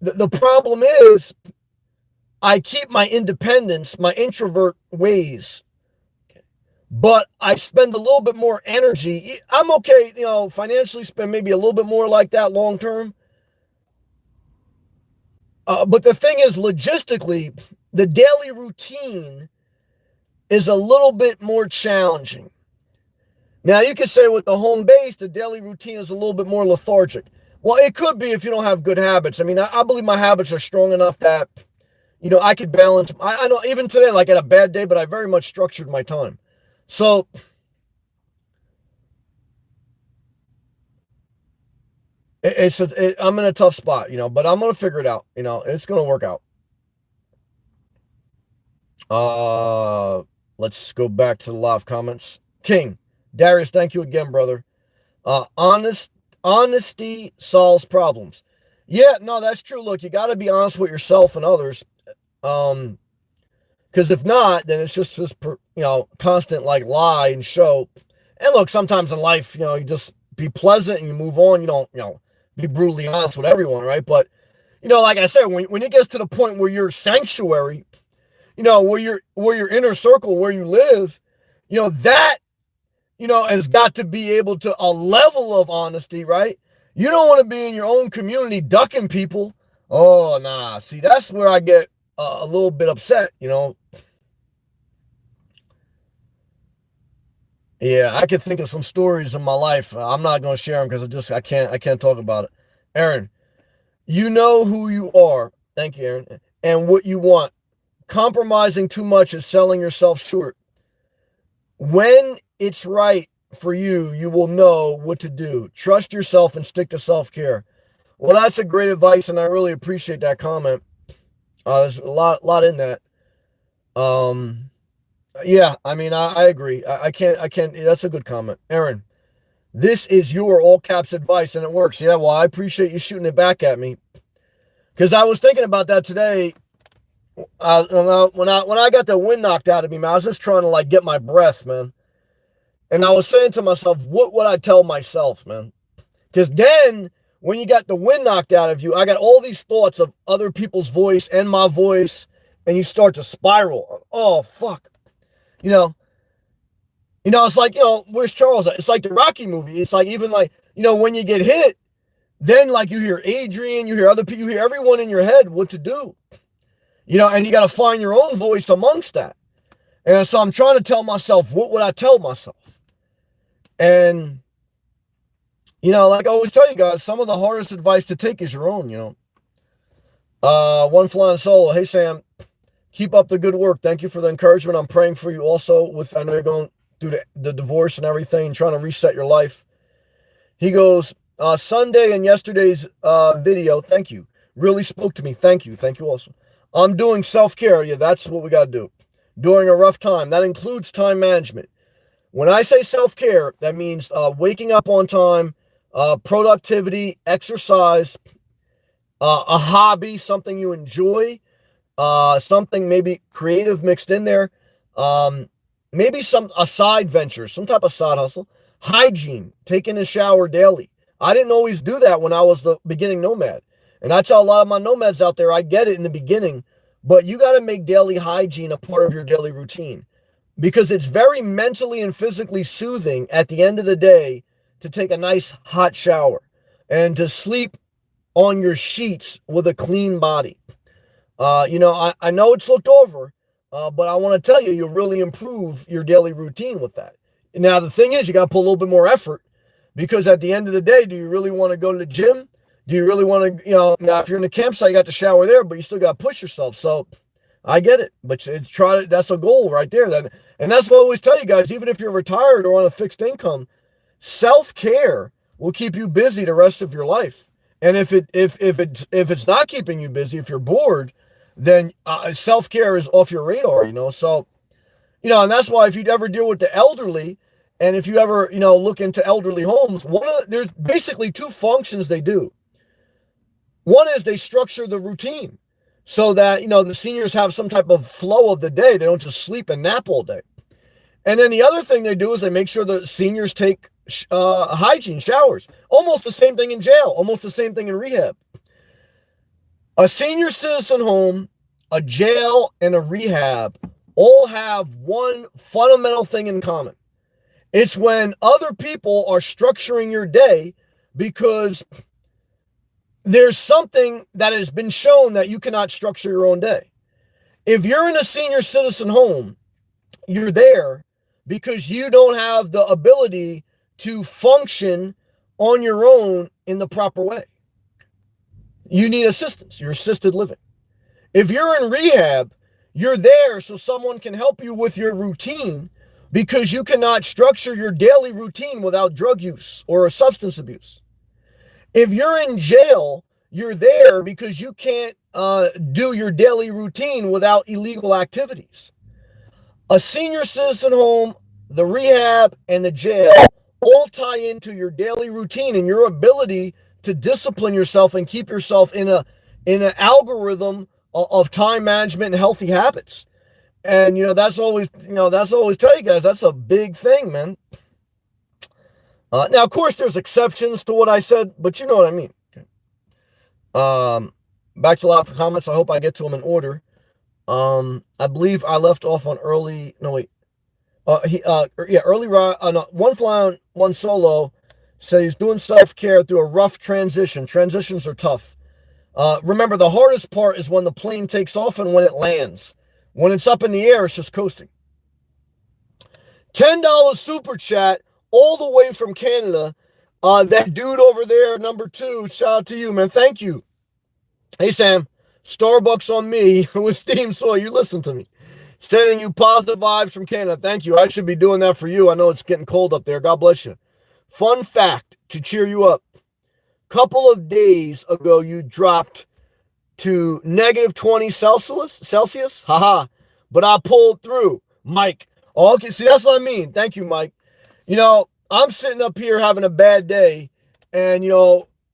The problem is I keep my independence, my introvert ways, but I spend a little bit more energy. I'm okay, financially spend maybe a little bit more like that long term. But the thing is, logistically, the daily routine is a little bit more challenging. Now, you could say with the home base, the daily routine is a little bit more lethargic. Well, it could be if you don't have good habits. I mean, I believe my habits are strong enough that, I could balance. I know even today, like at a bad day, but I very much structured my time. So I'm in a tough spot, but I'm going to figure it out. It's going to work out. Let's go back to the live comments. King, Darius, thank you again, brother. Honesty solves problems. Yeah, no, that's true. Look, you got to be honest with yourself and others. Because if not, then it's just this, constant like lie and show. And look, sometimes in life, you just be pleasant and you move on. You don't, be brutally honest with everyone, right? But, like I said, when it gets to the point where you're sanctuary, where your inner circle, where you live, that, has got to be able to a level of honesty, right? You don't want to be in your own community ducking people. Oh, nah. See, that's where I get a little bit upset, Yeah, I can think of some stories in my life. I'm not going to share them because I can't talk about it. Aaron, you know who you are. Thank you, Aaron. And what you want. Compromising too much is selling yourself short. When it's right for you, you will know what to do. Trust yourself and stick to self-care. Well, that's a great advice, and I really appreciate that comment. There's a lot in that. Yeah, I mean, I agree. I can't, that's a good comment. Aaron, this is your all caps advice and it works. Yeah, well, I appreciate you shooting it back at me. Because I was thinking about that today. When I got the wind knocked out of me, man, I was just trying to like get my breath, man. And I was saying to myself, what would I tell myself, man? Because then when you got the wind knocked out of you, I got all these thoughts of other people's voice and my voice, and you start to spiral. Oh, fuck. It's like, where's Charles? It's like the Rocky movie. It's like, even like, when you get hit, then like you hear Adrian, you hear other people, you hear everyone in your head what to do, and you got to find your own voice amongst that. And so I'm trying to tell myself, what would I tell myself? And, like I always tell you guys, some of the hardest advice to take is your own, One Flying Solo. Hey, Sam, keep up the good work. Thank you for the encouragement. I'm praying for you also I know you're going through the divorce and everything, trying to reset your life. He goes, Sunday and yesterday's video, thank you. Really spoke to me. Thank you. Thank you also. I'm doing self-care. Yeah, that's what we got to do. During a rough time. That includes time management. When I say self-care, that means waking up on time, productivity, exercise, a hobby, something you enjoy, something maybe creative mixed in there, maybe a side venture, some type of side hustle, hygiene, taking a shower daily. I didn't always do that when I was the beginning nomad. And I tell a lot of my nomads out there, I get it in the beginning, but you got to make daily hygiene a part of your daily routine because it's very mentally and physically soothing at the end of the day to take a nice hot shower and to sleep on your sheets with a clean body. I know it's looked over, but I want to tell you, you'll really improve your daily routine with that. Now, the thing is, you got to put a little bit more effort because at the end of the day, do you really want to go to the gym? Do you really want to, now if you're in the campsite, you got to shower there, but you still got to push yourself. So I get it, but that's a goal right there. And that's what I always tell you guys, even if you're retired or on a fixed income, Self-care will keep you busy the rest of your life. And if it's not keeping you busy, if you're bored, then self-care is off your radar. So, and that's why if you'd ever deal with the elderly, and if you ever, look into elderly homes, there's basically two functions they do. One is they structure the routine so that, the seniors have some type of flow of the day. They don't just sleep and nap all day. And then the other thing they do is they make sure the seniors take hygiene showers. Almost the same thing in jail, almost the same thing in rehab. A senior citizen home, a jail, and a rehab all have one fundamental thing in common. It's when other people are structuring your day because there's something that has been shown that you cannot structure your own day. If you're in a senior citizen home, you're there because you don't have the ability to function on your own in the proper way. You need assistance. You're assisted living. If you're in rehab, you're there so someone can help you with your routine because you cannot structure your daily routine without drug use or substance abuse. If you're in jail, you're there because you can't do your daily routine without illegal activities. A senior citizen home, the rehab, and the jail all tie into your daily routine and your ability to discipline yourself and keep yourself in an algorithm of time management and healthy habits. And that's always tell you guys, that's a big thing, man. Now, of course, there's exceptions to what I said, but you know what I mean. Back to a lot of comments. I hope I get to them in order. I believe I left off on early. No, wait. Early. No, one fly, one solo. So he's doing self-care through a rough transition. Transitions are tough. Remember, the hardest part is when the plane takes off and when it lands. When it's up in the air, it's just coasting. $10 super chat all the way from Canada. That dude over there, number 2, shout out to you, man. Thank you. Hey, Sam. Starbucks on me with Steam Soy. You listen to me. Sending you positive vibes from Canada. Thank you. I should be doing that for you. I know it's getting cold up there. God bless you. Fun fact to cheer you up. Couple of days ago, you dropped to negative 20 Celsius. Haha. But I pulled through. Mike. Oh, okay. See, that's what I mean. Thank you, Mike. I'm sitting up here having a bad day, and,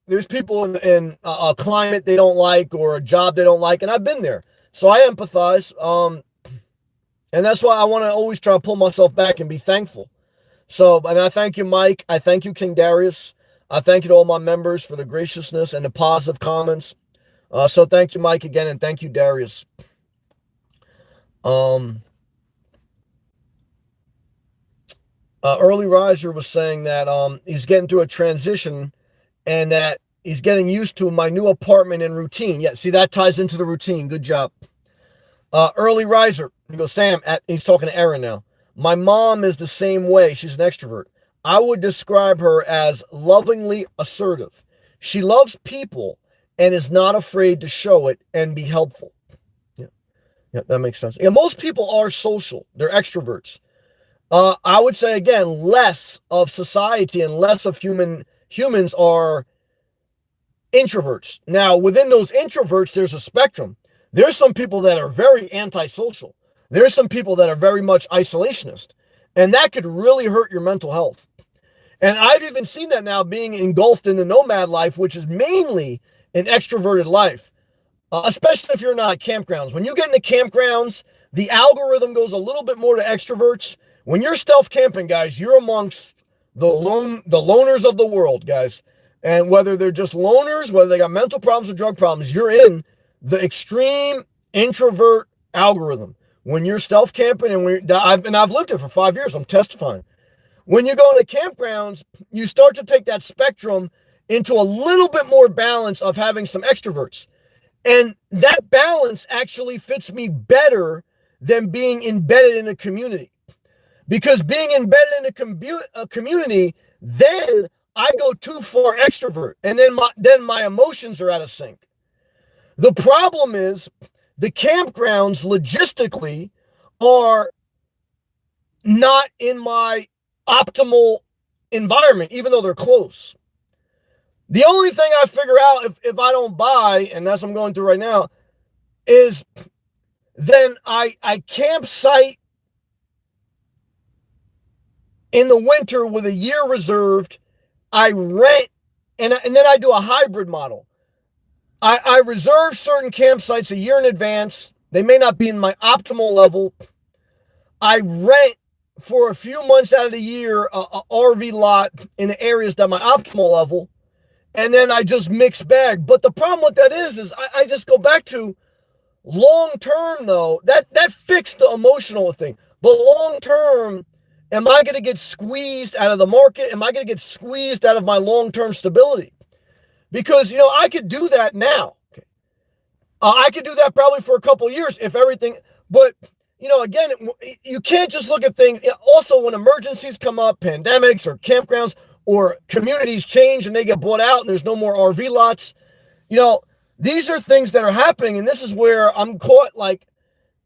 there's people in a climate they don't like or a job they don't like, and I've been there. So I empathize. And that's why I want to always try to pull myself back and be thankful. So, and I thank you, Mike. I thank you, King Darius. I thank you to all my members for the graciousness and the positive comments. So thank you, Mike, again, and thank you, Darius. Early Riser was saying that he's getting through a transition and that he's getting used to my new apartment and routine. Yeah, see, that ties into the routine. Good job. Early Riser, he goes, Sam, he's talking to Aaron now. My mom is the same way. She's an extrovert. I would describe her as lovingly assertive. She loves people and is not afraid to show it and be helpful. Yeah, that makes sense. Yeah, most people are social. They're extroverts. I would say, again, less of society and less of humans are introverts. Now, within those introverts, there's a spectrum. There's some people that are very antisocial. There's some people that are very much isolationist. And that could really hurt your mental health. And I've even seen that now being engulfed in the nomad life, which is mainly an extroverted life, especially if you're not at campgrounds. When you get into campgrounds, the algorithm goes a little bit more to extroverts. When you're stealth camping, guys, you're amongst the loners of the world, guys. And whether they're just loners, whether they got mental problems or drug problems, you're in the extreme introvert algorithm. When you're stealth camping, and I've lived it for 5 years, I'm testifying. When you go into campgrounds, you start to take that spectrum into a little bit more balance of having some extroverts. And that balance actually fits me better than being embedded in a community. Because being embedded in a community, then I go too far extrovert, and then my emotions are out of sync. The problem is the campgrounds logistically are not in my optimal environment, even though they're close. The only thing I figure out if I don't buy, and that's what I'm going through right now, is then I campsite in the winter with a year reserved. I rent, and then I do a hybrid model. I reserve certain campsites a year in advance. They may not be in my optimal level. I rent for a few months out of the year a RV lot in the areas that my optimal level, and then I just mix bag. But the problem with that is I just go back to long term, though. That fixed the emotional thing. But long term, am I going to get squeezed out of the market? Am I going to get squeezed out of my long-term stability? Because, I could do that now. I could do that probably for a couple of years if everything, but, again, you can't just look at things. Also, when emergencies come up, pandemics or campgrounds or communities change and they get bought out and there's no more RV lots, these are things that are happening. And this is where I'm caught like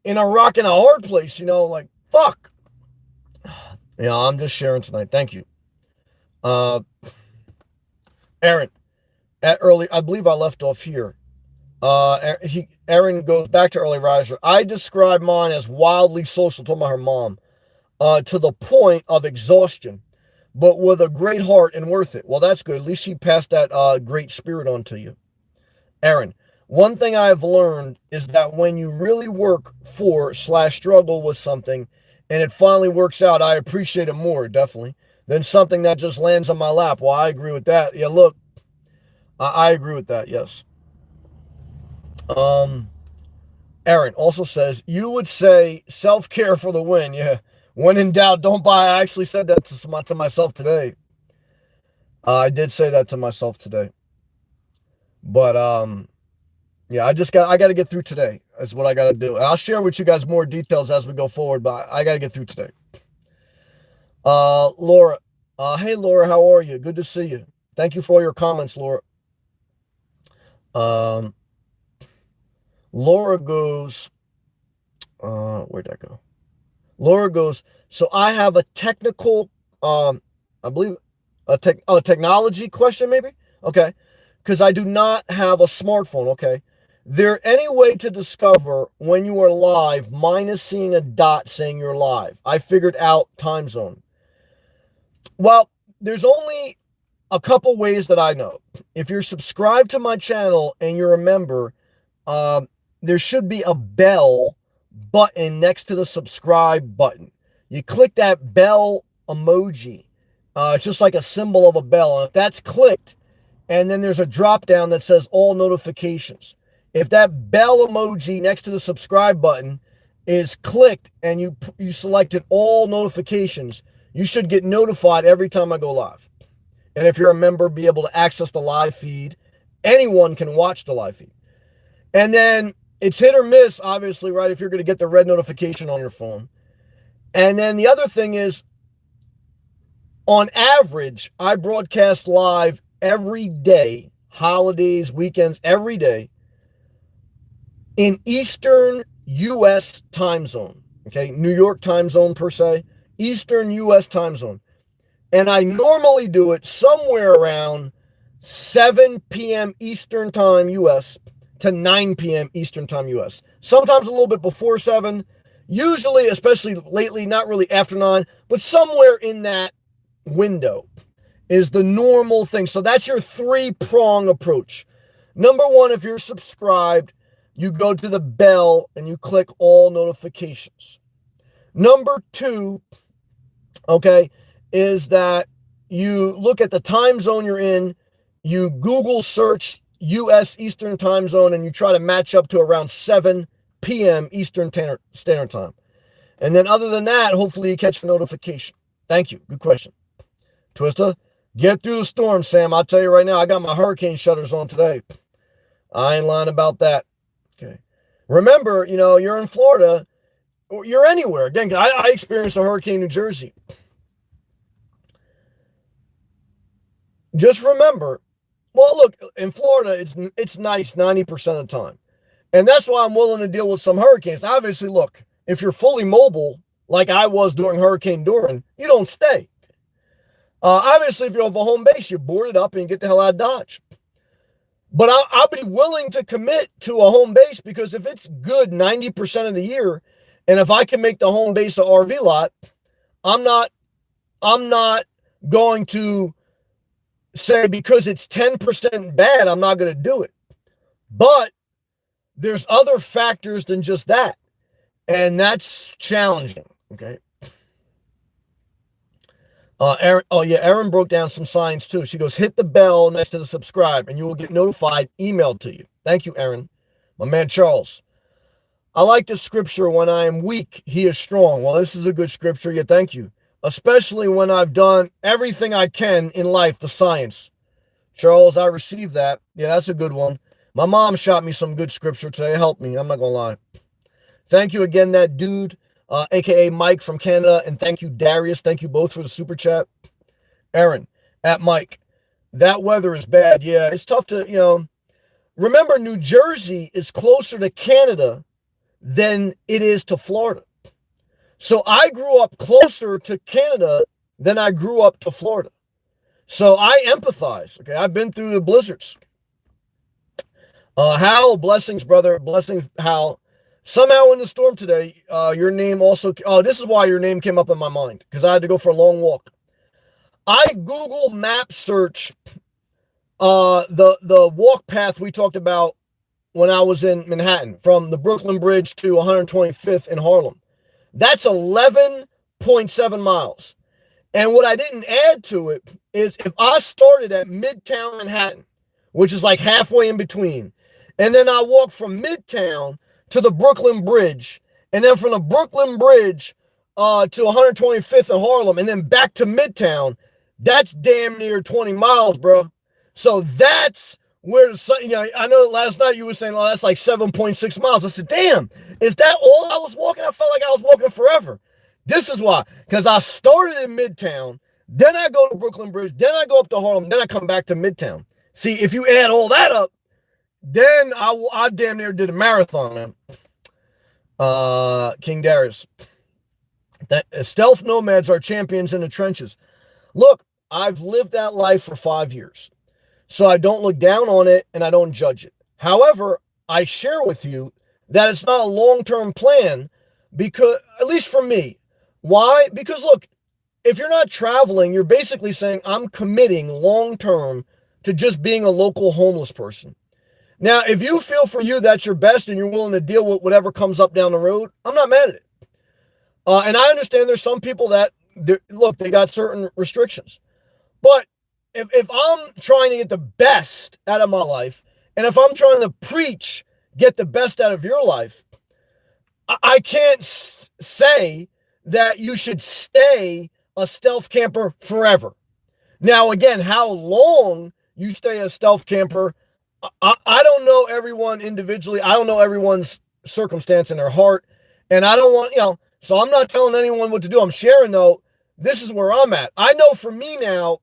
in a rock and a hard place, like, fuck. I'm just sharing tonight. Thank you. Aaron, I believe I left off here. Aaron goes back to early riser. I describe mine as wildly social, talking about her mom, to the point of exhaustion, but with a great heart and worth it. Well, that's good. At least she passed that great spirit on to you. Aaron, one thing I've learned is that when you really work for/struggle with something, and it finally works out, I appreciate it more, definitely, than something that just lands on my lap. Well, I agree with that. Yeah, look, I agree with that, yes. Aaron also says, you would say self-care for the win. Yeah, when in doubt, don't buy. I actually said that to myself today. I did say that to myself today. But, yeah, I got to get through today. That's what I got to do. I'll share with you guys more details as we go forward, but I got to get through today. Laura. Hey, Laura, how are you? Good to see you. Thank you for all your comments, Laura. Laura goes, where'd that go? Laura goes, so I have a technical, I believe, technology question maybe? Okay. Because I do not have a smartphone, okay? There any way to discover when you are live minus seeing a dot saying you're live? I figured out time zone. Well, there's only a couple ways that I know. If you're subscribed to my channel and you're a member, there should be a bell button next to the subscribe button. You click that bell emoji. It's just like a symbol of a bell. And if that's clicked, and then there's a drop down that says all notifications. If that bell emoji next to the subscribe button is clicked and you selected all notifications, you should get notified every time I go live. And if you're a member, be able to access the live feed. Anyone can watch the live feed. And then it's hit or miss, obviously, right, if you're going to get the red notification on your phone. And then the other thing is, on average, I broadcast live every day, holidays, weekends, every day, in Eastern U.S. time zone. Okay, New York time zone per se, Eastern U.S. time zone. And I normally do it somewhere around 7 p.m. Eastern time U.S. to 9 p.m. Eastern time U.S. Sometimes a little bit before 7. Usually, especially lately, not really after 9, but somewhere in that window is the normal thing. So that's your 3-prong approach. Number 1, if you're subscribed, you go to the bell and you click all notifications. Number 2, okay, is that you look at the time zone you're in, you Google search U.S. Eastern time zone, and you try to match up to around 7 p.m. Eastern Standard Time. And then other than that, hopefully you catch the notification. Thank you. Good question. Twister, get through the storm, Sam. I'll tell you right now, I got my hurricane shutters on today. I ain't lying about that. Okay. Remember, you're in Florida, or you're anywhere. Again, I experienced a hurricane in New Jersey. Just remember, well, look, in Florida, it's nice 90% of the time. And that's why I'm willing to deal with some hurricanes. Obviously, look, if you're fully mobile, like I was during Hurricane Dorian, you don't stay. Obviously, if you have a home base, you board it up and you get the hell out of Dodge. But I'll be willing to commit to a home base because if it's good 90% of the year, and if I can make the home base an RV lot, I'm not going to say because it's 10% bad, I'm not going to do it. But there's other factors than just that. And that's challenging. Okay. Erin broke down some signs too. She goes, hit the bell next to the subscribe and you will get notified, emailed to you. Thank you, Erin. My man, Charles. I like the scripture, when I am weak, he is strong. Well, this is a good scripture. Yeah, thank you. Especially when I've done everything I can in life, the science. Charles, I received that. Yeah, that's a good one. My mom shot me some good scripture today. It helped me. I'm not going to lie. Thank you again, that dude, a.k.a. Mike from Canada. And thank you, Darius. Thank you both for the super chat. Aaron, at Mike, that weather is bad. Yeah, it's tough to, remember, New Jersey is closer to Canada than it is to Florida. So I grew up closer to Canada than I grew up to Florida. So I empathize. Okay, I've been through the blizzards. Hal, blessings, brother. Blessings, Hal. Somehow in the storm today, your name also... Oh, this is why your name came up in my mind, because I had to go for a long walk. I Google map search the walk path we talked about when I was in Manhattan, from the Brooklyn Bridge to 125th in Harlem. That's 11.7 miles. And what I didn't add to it is if I started at Midtown Manhattan, which is like halfway in between, and then I walk from Midtown to the Brooklyn Bridge, and then from the Brooklyn Bridge to 125th in Harlem, and then back to Midtown, that's damn near 20 miles, bro. So that's where the sun, I know last night you were saying, oh, that's like 7.6 miles. I said, damn, is that all I was walking? I felt like I was walking forever. This is why, because I started in Midtown, then I go to Brooklyn Bridge, then I go up to Harlem, then I come back to Midtown. See, if you add all that up, then I damn near did a marathon, man. King Darius. Stealth nomads are champions in the trenches. Look, I've lived that life for 5 years. So I don't look down on it and I don't judge it. However, I share with you that it's not a long-term plan, because, at least for me. Why? Because look, if you're not traveling, you're basically saying I'm committing long-term to just being a local homeless person. Now, if you feel for you that's your best and you're willing to deal with whatever comes up down the road, I'm not mad at it. And I understand there's some people that, look, they got certain restrictions. But if I'm trying to get the best out of my life, and if I'm trying to preach, get the best out of your life, I can't say that you should stay a stealth camper forever. Now, again, how long you stay a stealth camper, I don't know everyone individually. I don't know everyone's circumstance in their heart. And I don't want, so I'm not telling anyone what to do. I'm sharing, though, this is where I'm at. I know for me now,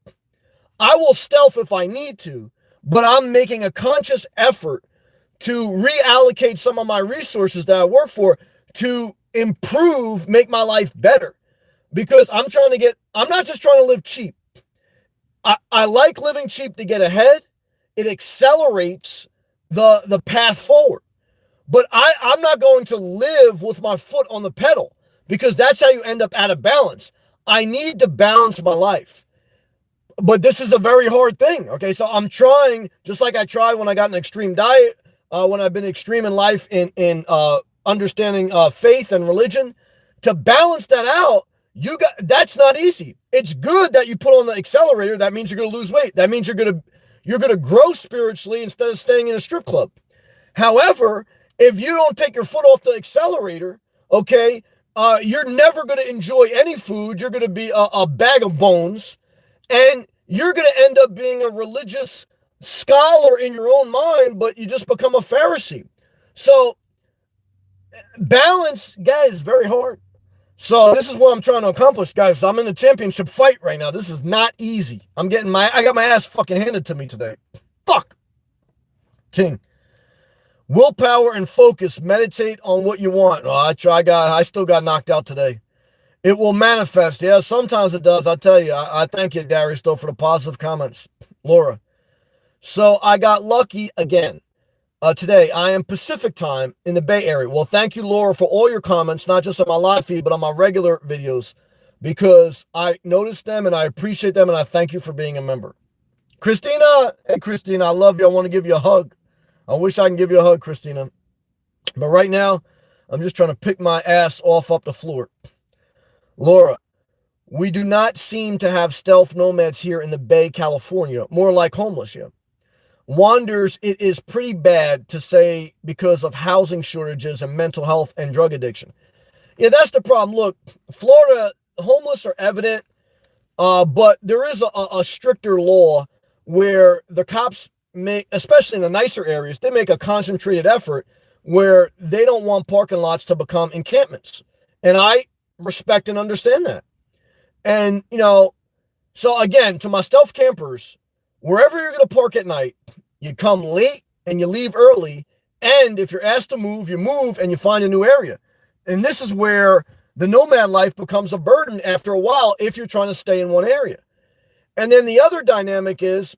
I will stealth if I need to, but I'm making a conscious effort to reallocate some of my resources that I work for to improve, make my life better. Because I'm not just trying to live cheap. I like living cheap to get ahead. It accelerates the path forward. But I'm not going to live with my foot on the pedal, because that's how you end up out of balance. I need to balance my life. But this is a very hard thing, okay? So I'm trying, just like I tried when I got an extreme diet, when I've been extreme in life in understanding faith and religion, to balance that out. That's not easy. It's good that you put on the accelerator. That means you're going to lose weight. That means you're going to grow spiritually instead of staying in a strip club. However, if you don't take your foot off the accelerator, okay, you're never going to enjoy any food. You're going to be a bag of bones. And you're going to end up being a religious scholar in your own mind, but you just become a Pharisee. So balance, guys, is very hard. So this is what I'm trying to accomplish, guys. I'm in a championship fight right now. This is not easy. I got my ass fucking handed to me today. Fuck. King. Willpower and focus. Meditate on what you want. Oh, I still got knocked out today. It will manifest. Yeah, sometimes it does. I tell you, I thank you, Darius, though, for the positive comments. Laura. So I got lucky again. Today, I am Pacific time in the Bay Area. Well, thank you, Laura, for all your comments, not just on my live feed, but on my regular videos, because I noticed them and I appreciate them, and I thank you for being a member. Christina, hey, Christina, I love you. I want to give you a hug. I wish I can give you a hug, Christina. But right now, I'm just trying to pick my ass off up the floor. Laura, we do not seem to have stealth nomads here in the Bay, California, more like homeless, yeah. Wonders it is pretty bad to say because of housing shortages and mental health and drug addiction. Yeah, that's the problem. Look, Florida, homeless are evident, but there is a stricter law where the cops make, especially in the nicer areas, they make a concentrated effort where they don't want parking lots to become encampments. And I respect and understand that. And, so again, to my stealth campers, wherever you're going to park at night, you come late and you leave early. And if you're asked to move, you move and you find a new area. And this is where the nomad life becomes a burden after a while if you're trying to stay in one area. And then the other dynamic is,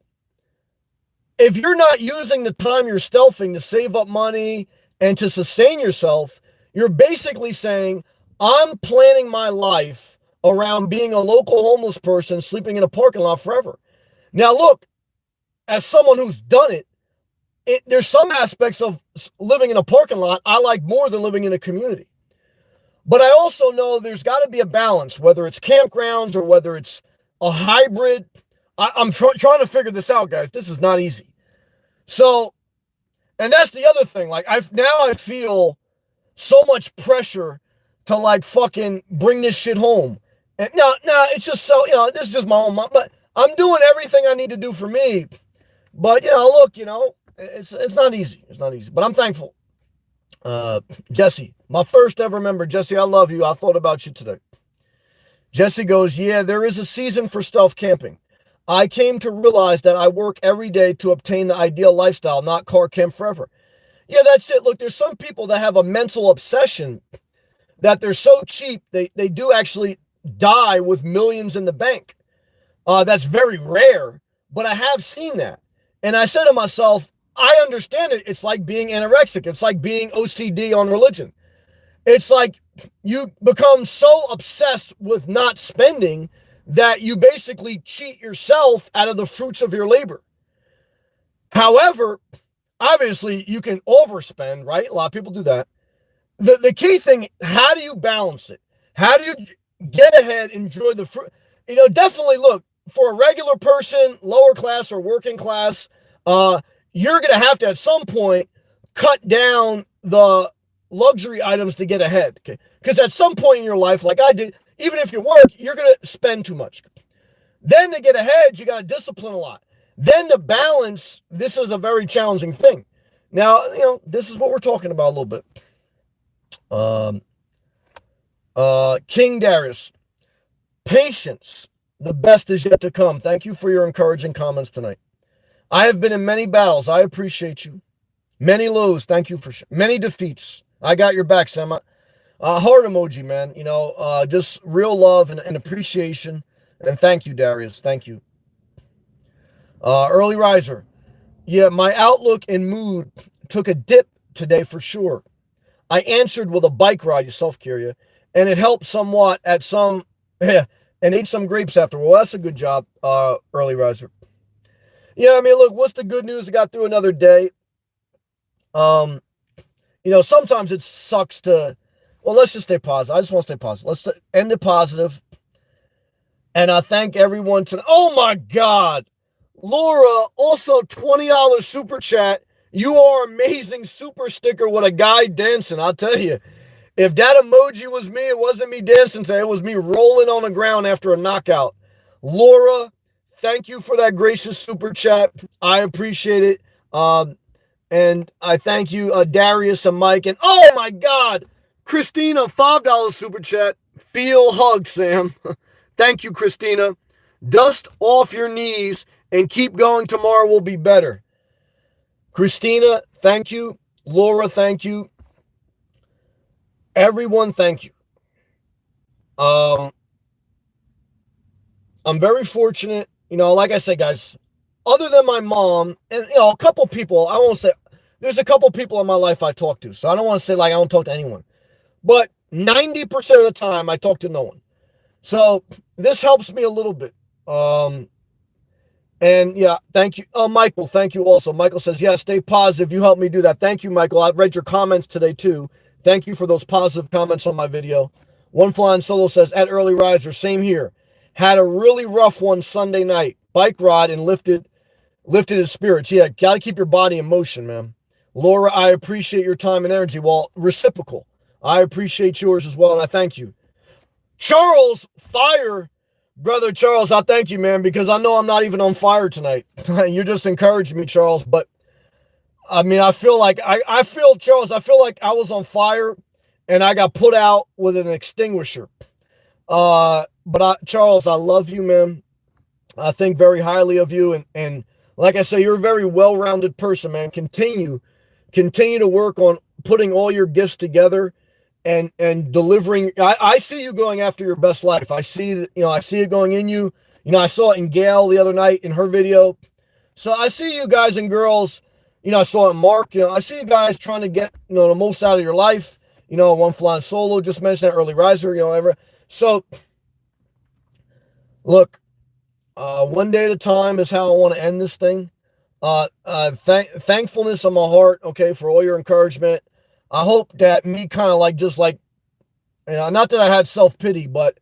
if you're not using the time you're stealthing to save up money and to sustain yourself, you're basically saying, I'm planning my life around being a local homeless person sleeping in a parking lot forever. Now, look, as someone who's done it, there's some aspects of living in a parking lot I like more than living in a community. But I also know there's got to be a balance, whether it's campgrounds or whether it's a hybrid. I'm trying to figure this out, guys. This is not easy. So, and that's the other thing. Like, I feel so much pressure to like fucking bring this shit home. And no, it's just so, this is just my own, but I'm doing everything I need to do for me. But, look, it's not easy. It's not easy, but I'm thankful. Jesse, my first ever member. Jesse, I love you. I thought about you today. Jesse goes, yeah, there is a season for stealth camping. I came to realize that I work every day to obtain the ideal lifestyle, not car camp forever. Yeah, that's it. Look, there's some people that have a mental obsession that they're so cheap, they do actually die with millions in the bank. That's very rare, but I have seen that. And I said to myself, I understand it. It's like being anorexic. It's like being OCD on religion. It's like you become so obsessed with not spending that you basically cheat yourself out of the fruits of your labor. However, obviously you can overspend, right? A lot of people do that. The key thing, how do you balance it? How do you get ahead, enjoy the fruit? Definitely look, for a regular person, lower class or working class, you're going to have to, at some point, cut down the luxury items to get ahead. Okay? Because at some point in your life, like I did, even if you work, you're going to spend too much. Then to get ahead, you got to discipline a lot. Then to balance, this is a very challenging thing. Now, this is what we're talking about a little bit. King Darius, patience. The best is yet to come. Thank you for your encouraging comments tonight. I have been in many battles. I appreciate you. Many lows. Thank you for many defeats. I got your back, Sam. Heart emoji, man. Just real love and appreciation. And thank you, Darius. Thank you. Early riser. Yeah, my outlook and mood took a dip today for sure. I answered with a bike ride, you self-carrier, and it helped somewhat at some, and ate some grapes after. Well, that's a good job, early riser. Yeah, I mean, look, what's the good news? I got through another day. Sometimes it sucks to, well, let's just stay positive. I just want to stay positive. Let's end it positive. And I thank everyone tonight. Oh my God. Laura, also $20 super chat. You are amazing super sticker with a guy dancing. I'll tell you, if that emoji was me, it wasn't me dancing today. It was me rolling on the ground after a knockout. Laura, thank you for that gracious super chat. I appreciate it. And I thank you, Darius and Mike. And oh my God, Christina, $5 super chat. Feel hug, Sam. Thank you, Christina. Dust off your knees and keep going. Tomorrow will be better. Christina, thank you. Laura, thank you. Everyone, thank you. Um, I'm very fortunate, like I said, guys, other than my mom and, a couple people, I won't say, there's a couple people in my life I talk to. So I don't want to say like I don't talk to anyone, but 90% of the time I talk to no one. So this helps me a little bit. And yeah, thank you. Michael, thank you also. Michael says, yeah, stay positive. You helped me do that. Thank you, Michael. I read your comments today too. Thank you for those positive comments on my video. One Flying Solo says, at Early Riser, same here. Had a really rough one Sunday night. Bike ride and lifted his spirits. Yeah, got to keep your body in motion, man. Laura, I appreciate your time and energy. Well, reciprocal. I appreciate yours as well, and I thank you. Charles, fire. Brother Charles, I thank you, man, because I know I'm not even on fire tonight. You're just encouraging me, Charles. But I mean, I feel like Charles, I feel like I was on fire and I got put out with an extinguisher. Charles, I love you, man. I think very highly of you. And like I say, you're a very well-rounded person, man. Continue to work on putting all your gifts together and delivering. I see you going after your best life. I see it going in you. I saw it in Gail the other night in her video. So I see you guys and girls, I saw it in Mark, I see you guys trying to get, the most out of your life. One Flying Solo just mentioned that, Early Riser, ever. So look, one day at a time is how I want to end this thing. Thankfulness on my heart, okay, for all your encouragement. I hope that me kind of not that I had self-pity, but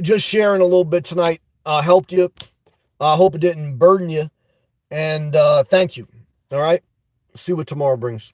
just sharing a little bit tonight helped you. I hope it didn't burden you. And thank you. All right. See what tomorrow brings.